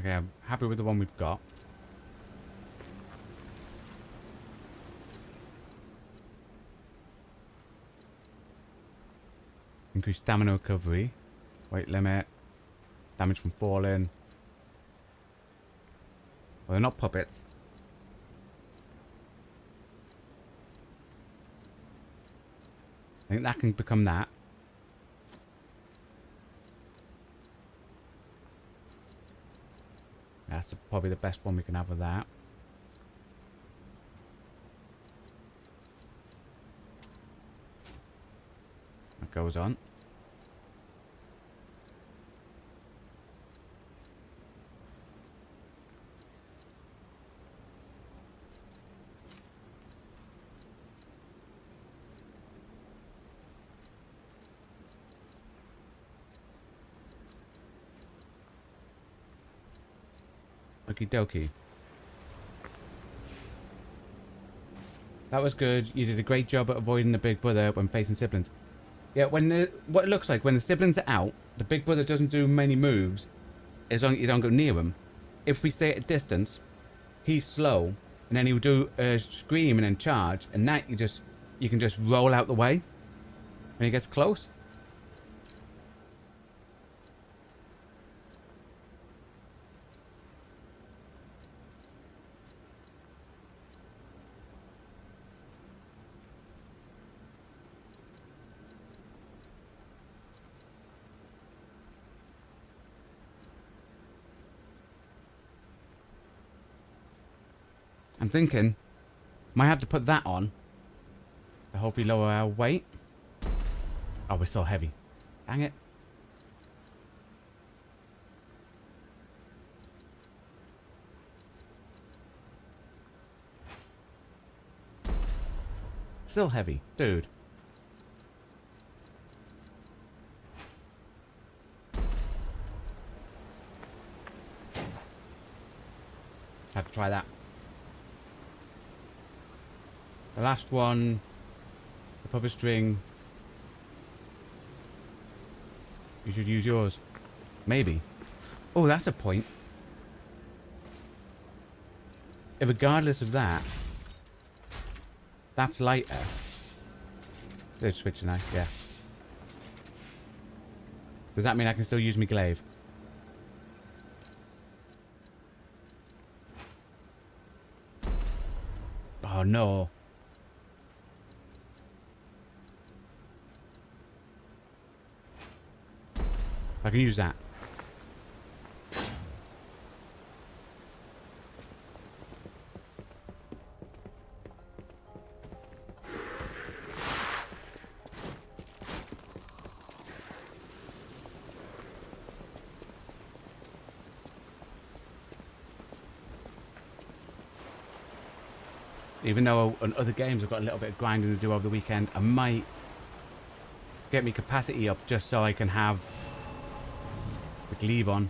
Okay, I'm happy with the one we've got. Increase stamina recovery, weight limit, damage from falling. Well, they're not puppets. I think that can become that. That's probably the best one we can have of that. That goes on. Okie dokie. That was good. You did a great job at avoiding the big brother when facing siblings. Yeah, when what it looks like when the siblings are out, the big brother doesn't do many moves as long as you don't go near him. If we stay at a distance, he's slow, and then he'll do a scream and then charge, and that you can just roll out the way when he gets close. I'm thinking, might have to put that on to hopefully lower our weight. Oh, we're still heavy. Dang it. Still heavy. Dude. Have to try that. The last one, the puppet string. You should use yours. Maybe. Oh, that's a point. If regardless of that, that's lighter. They're switching now, yeah. Does that mean I can still use my glaive? Oh no. I can use that. Even though on other games I've got a little bit of grinding to do over the weekend, I might get my capacity up just so I can have the glaive on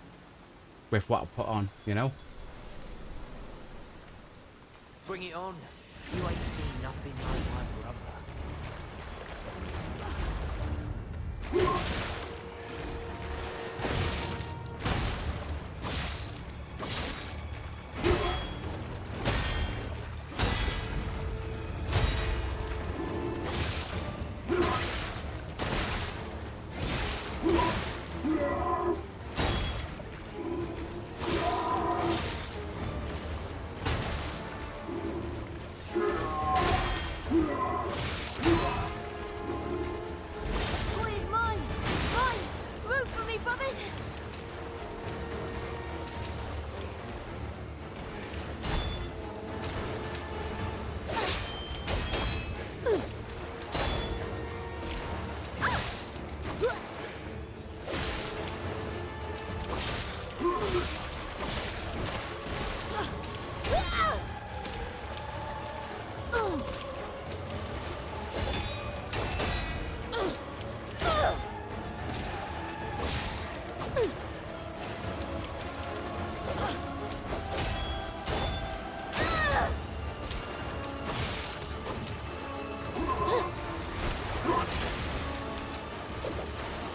with what I put on, you know? Bring it on. You ain't seen nothing like my brother.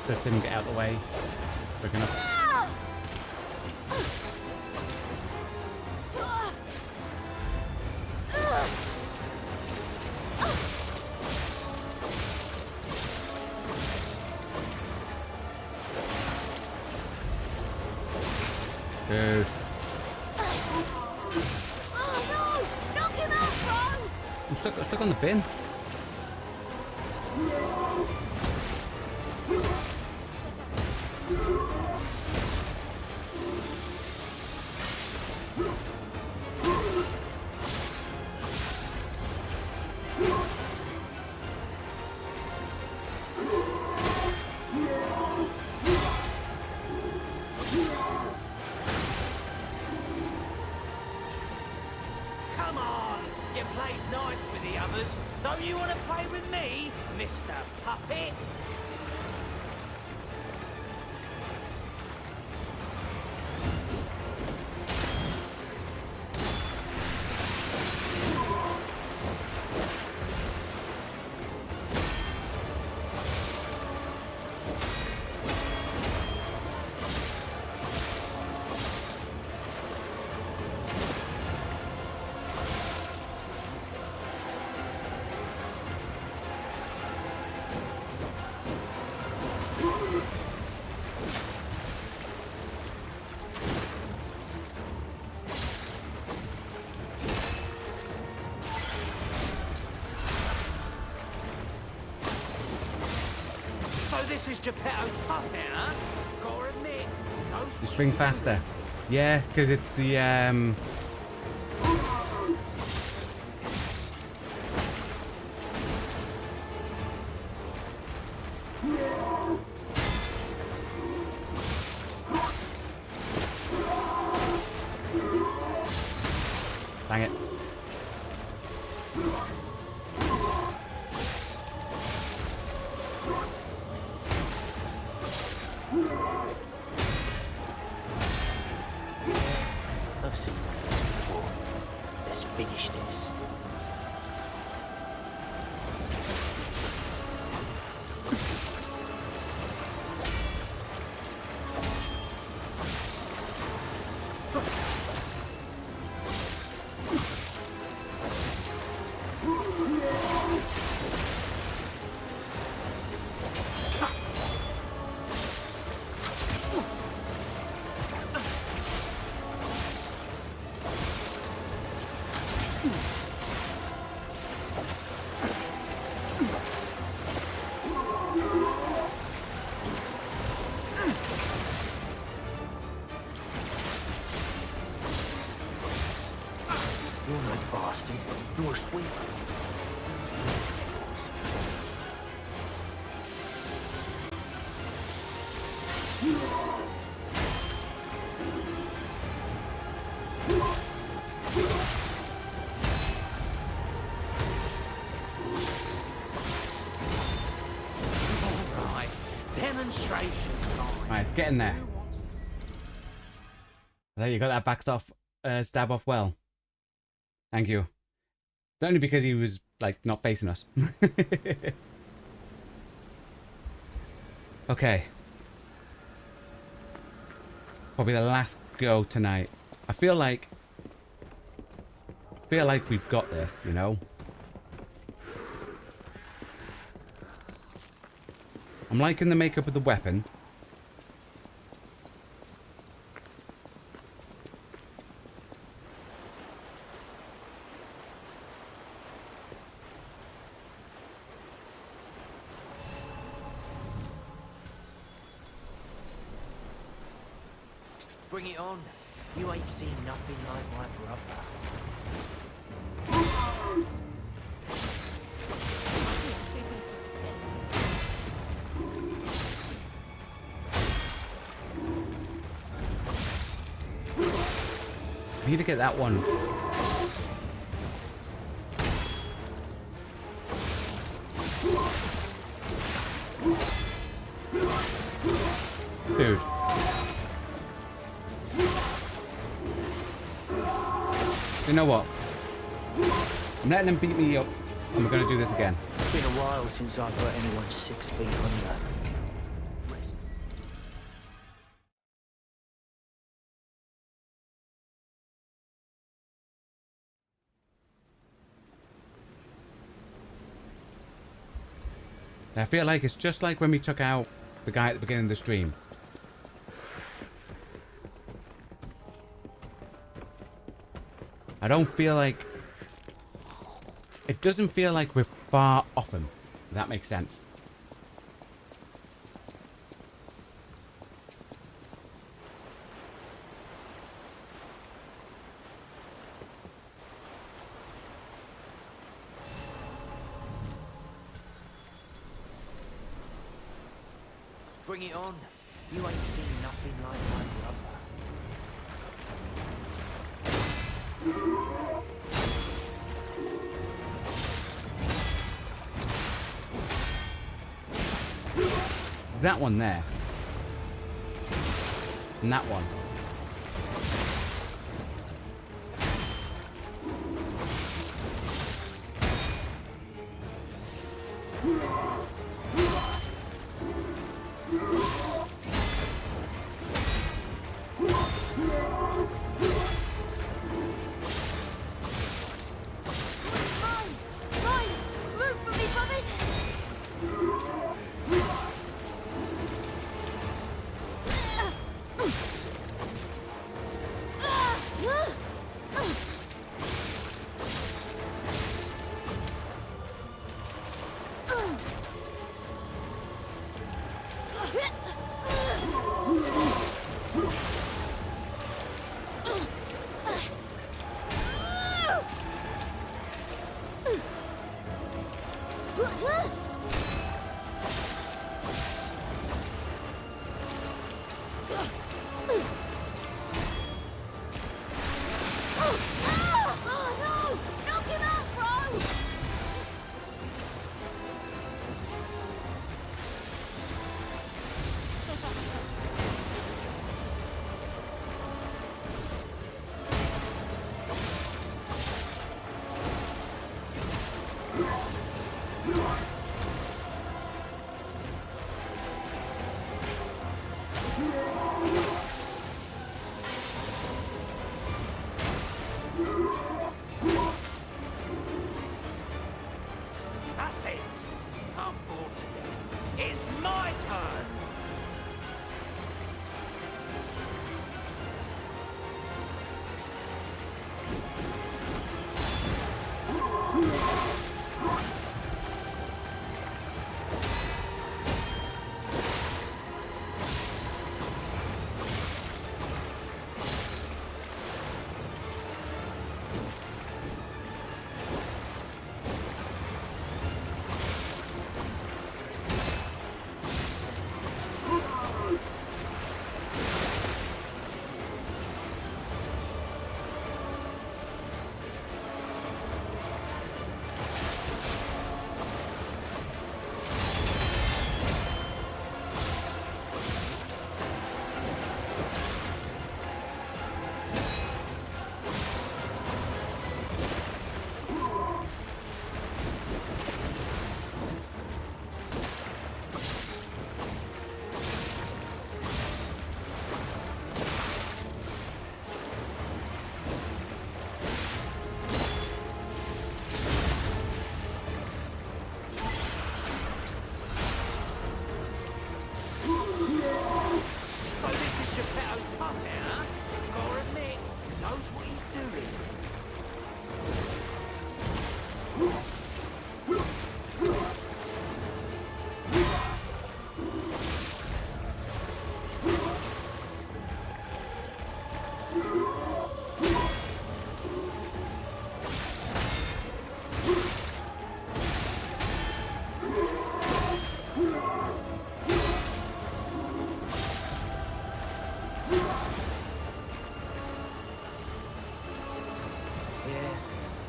Just didn't get out of the way quick enough. Dude. Oh no! Knock him out, bro! I'm stuck on the bin. Come on! You played nice with the others. Don't you want to play with me, Mr. Puppet? So this is Geppetto's puppet, huh? Gotta admit, You swing faster. Yeah, because it's the dang it. Let's finish this. You're no bastard. You're a sweeper. Alright, demonstration time. Right, it's getting there. There you got that backed off, stab off well. Thank you. It's only because he was, like, not facing us. Okay. Probably the last go tonight. I feel like we've got this, you know? I'm liking the makeup of the weapon. Bring it on. You ain't seen nothing like my brother. I need to get that one. Dude. You know what? I'm letting them beat me up, and we're going to do this again. It's been a while since I've hurt anyone 6 feet under. I feel like it's just like when we took out the guy at the beginning of the stream. I don't feel like... It doesn't feel like we're far off him, if that makes sense. Bring it on. You ain't seen nothing like my brother. That one there. And that one.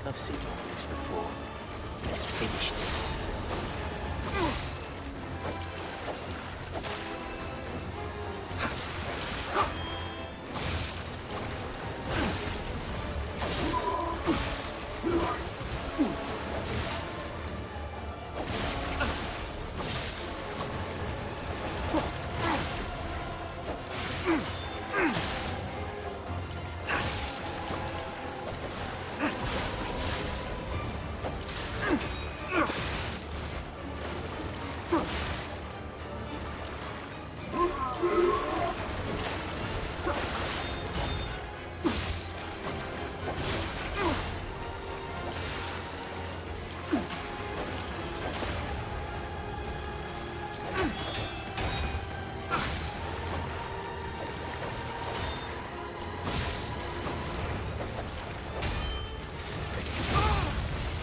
I've seen all this before. Let's finish this.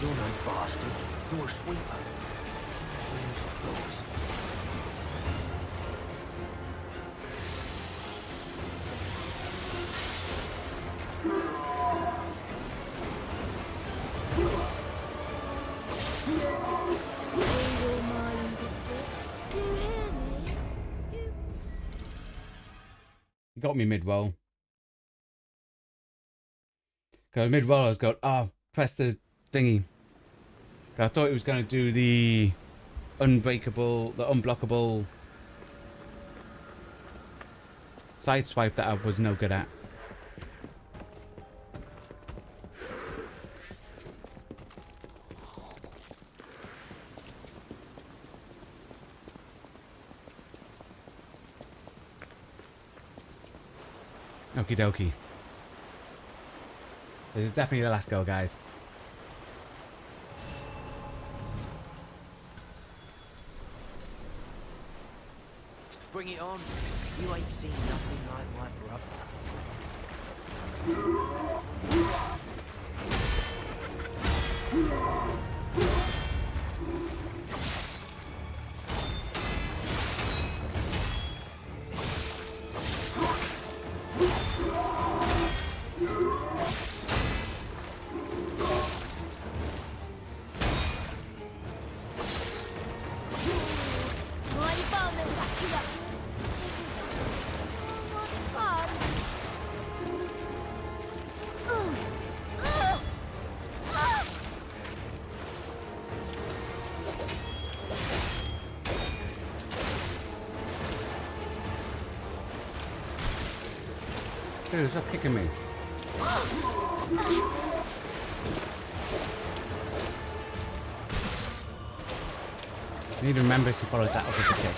You're no bastard. You're a sweeper. That's wheels of yours. He got me mid-roll. Because mid-roll I was going, oh, press the thingy. I thought it was going to do the unbreakable, the unblockable side swipe that I was no good at. Okie dokie. This is definitely the last go, guys. Bring it on. You ain't seen nothing like my brother. Dude, stop kicking me. I need to remember she follows that up with the kick.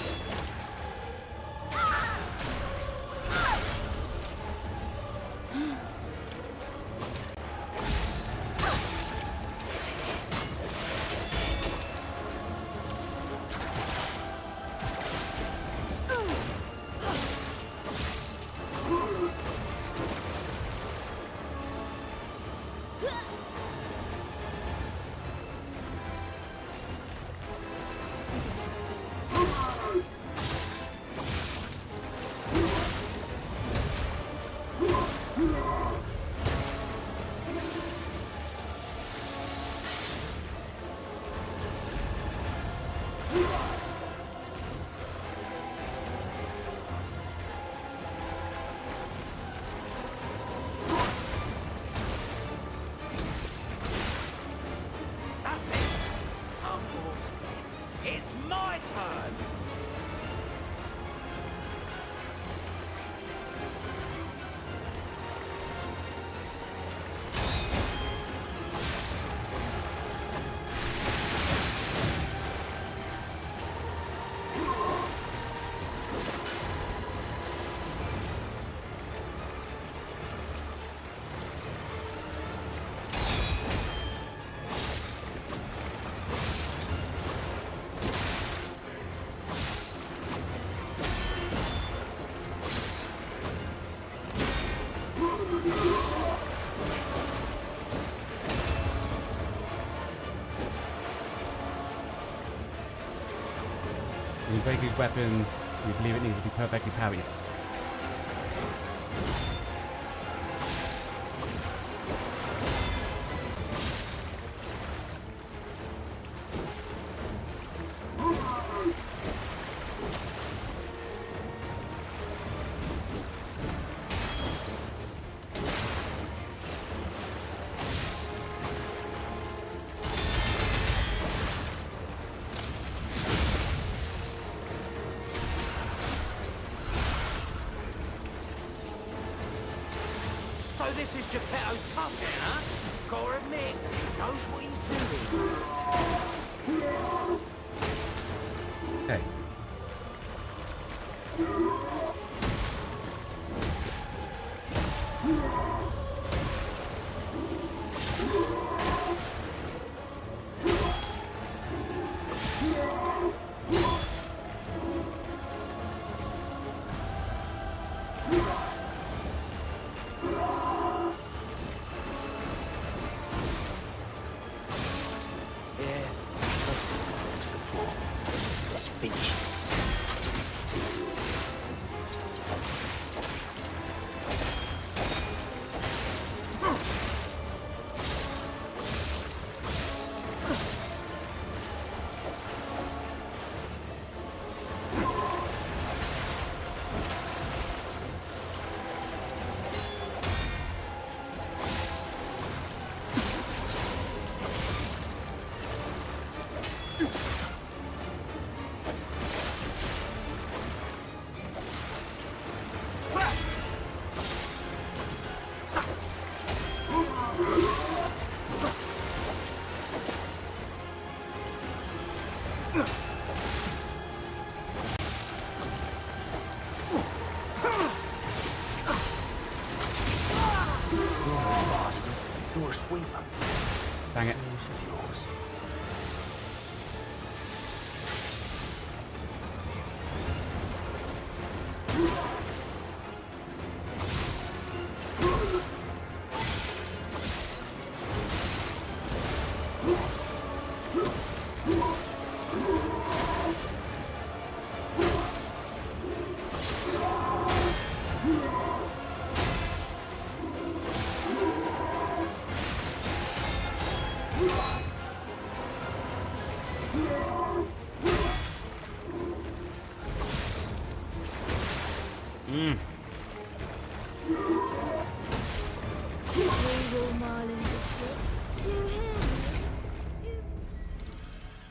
When you break his weapon, you believe it needs to be perfectly parried. this is Geppetto's puppet, huh? Gotta admit, he knows what he's doing. Okay. You're a sweeper. Dang it. News of yours.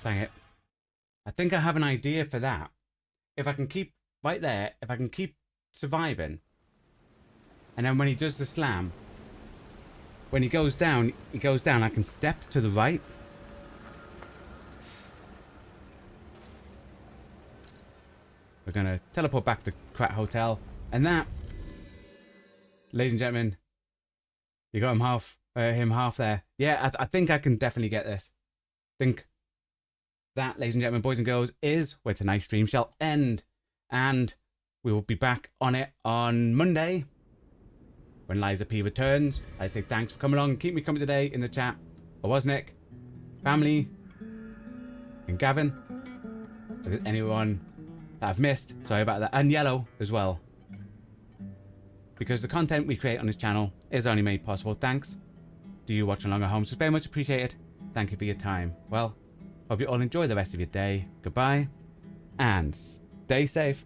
Dang it. I think I have an idea for that. If I can keep right there, if I can keep surviving, and then when he does the slam, when he goes down, I can step to the right. We're going to teleport back to Krat Hotel, and that, ladies and gentlemen, you got him half there. Yeah, I think I can definitely get this. Think that, ladies and gentlemen, boys and girls, is where tonight's stream shall end. And we will be back on it on Monday when Liza P returns. I say thanks for coming along and keep me coming today in the chat. I was Nick, family, and Gavin. If there's anyone that I've missed, sorry about that. And Yellow as well. Because the content we create on this channel is only made possible thanks to you watching along at home. So it's very much appreciated. Thank you for your time. Well, hope you all enjoy the rest of your day. Goodbye, and stay safe.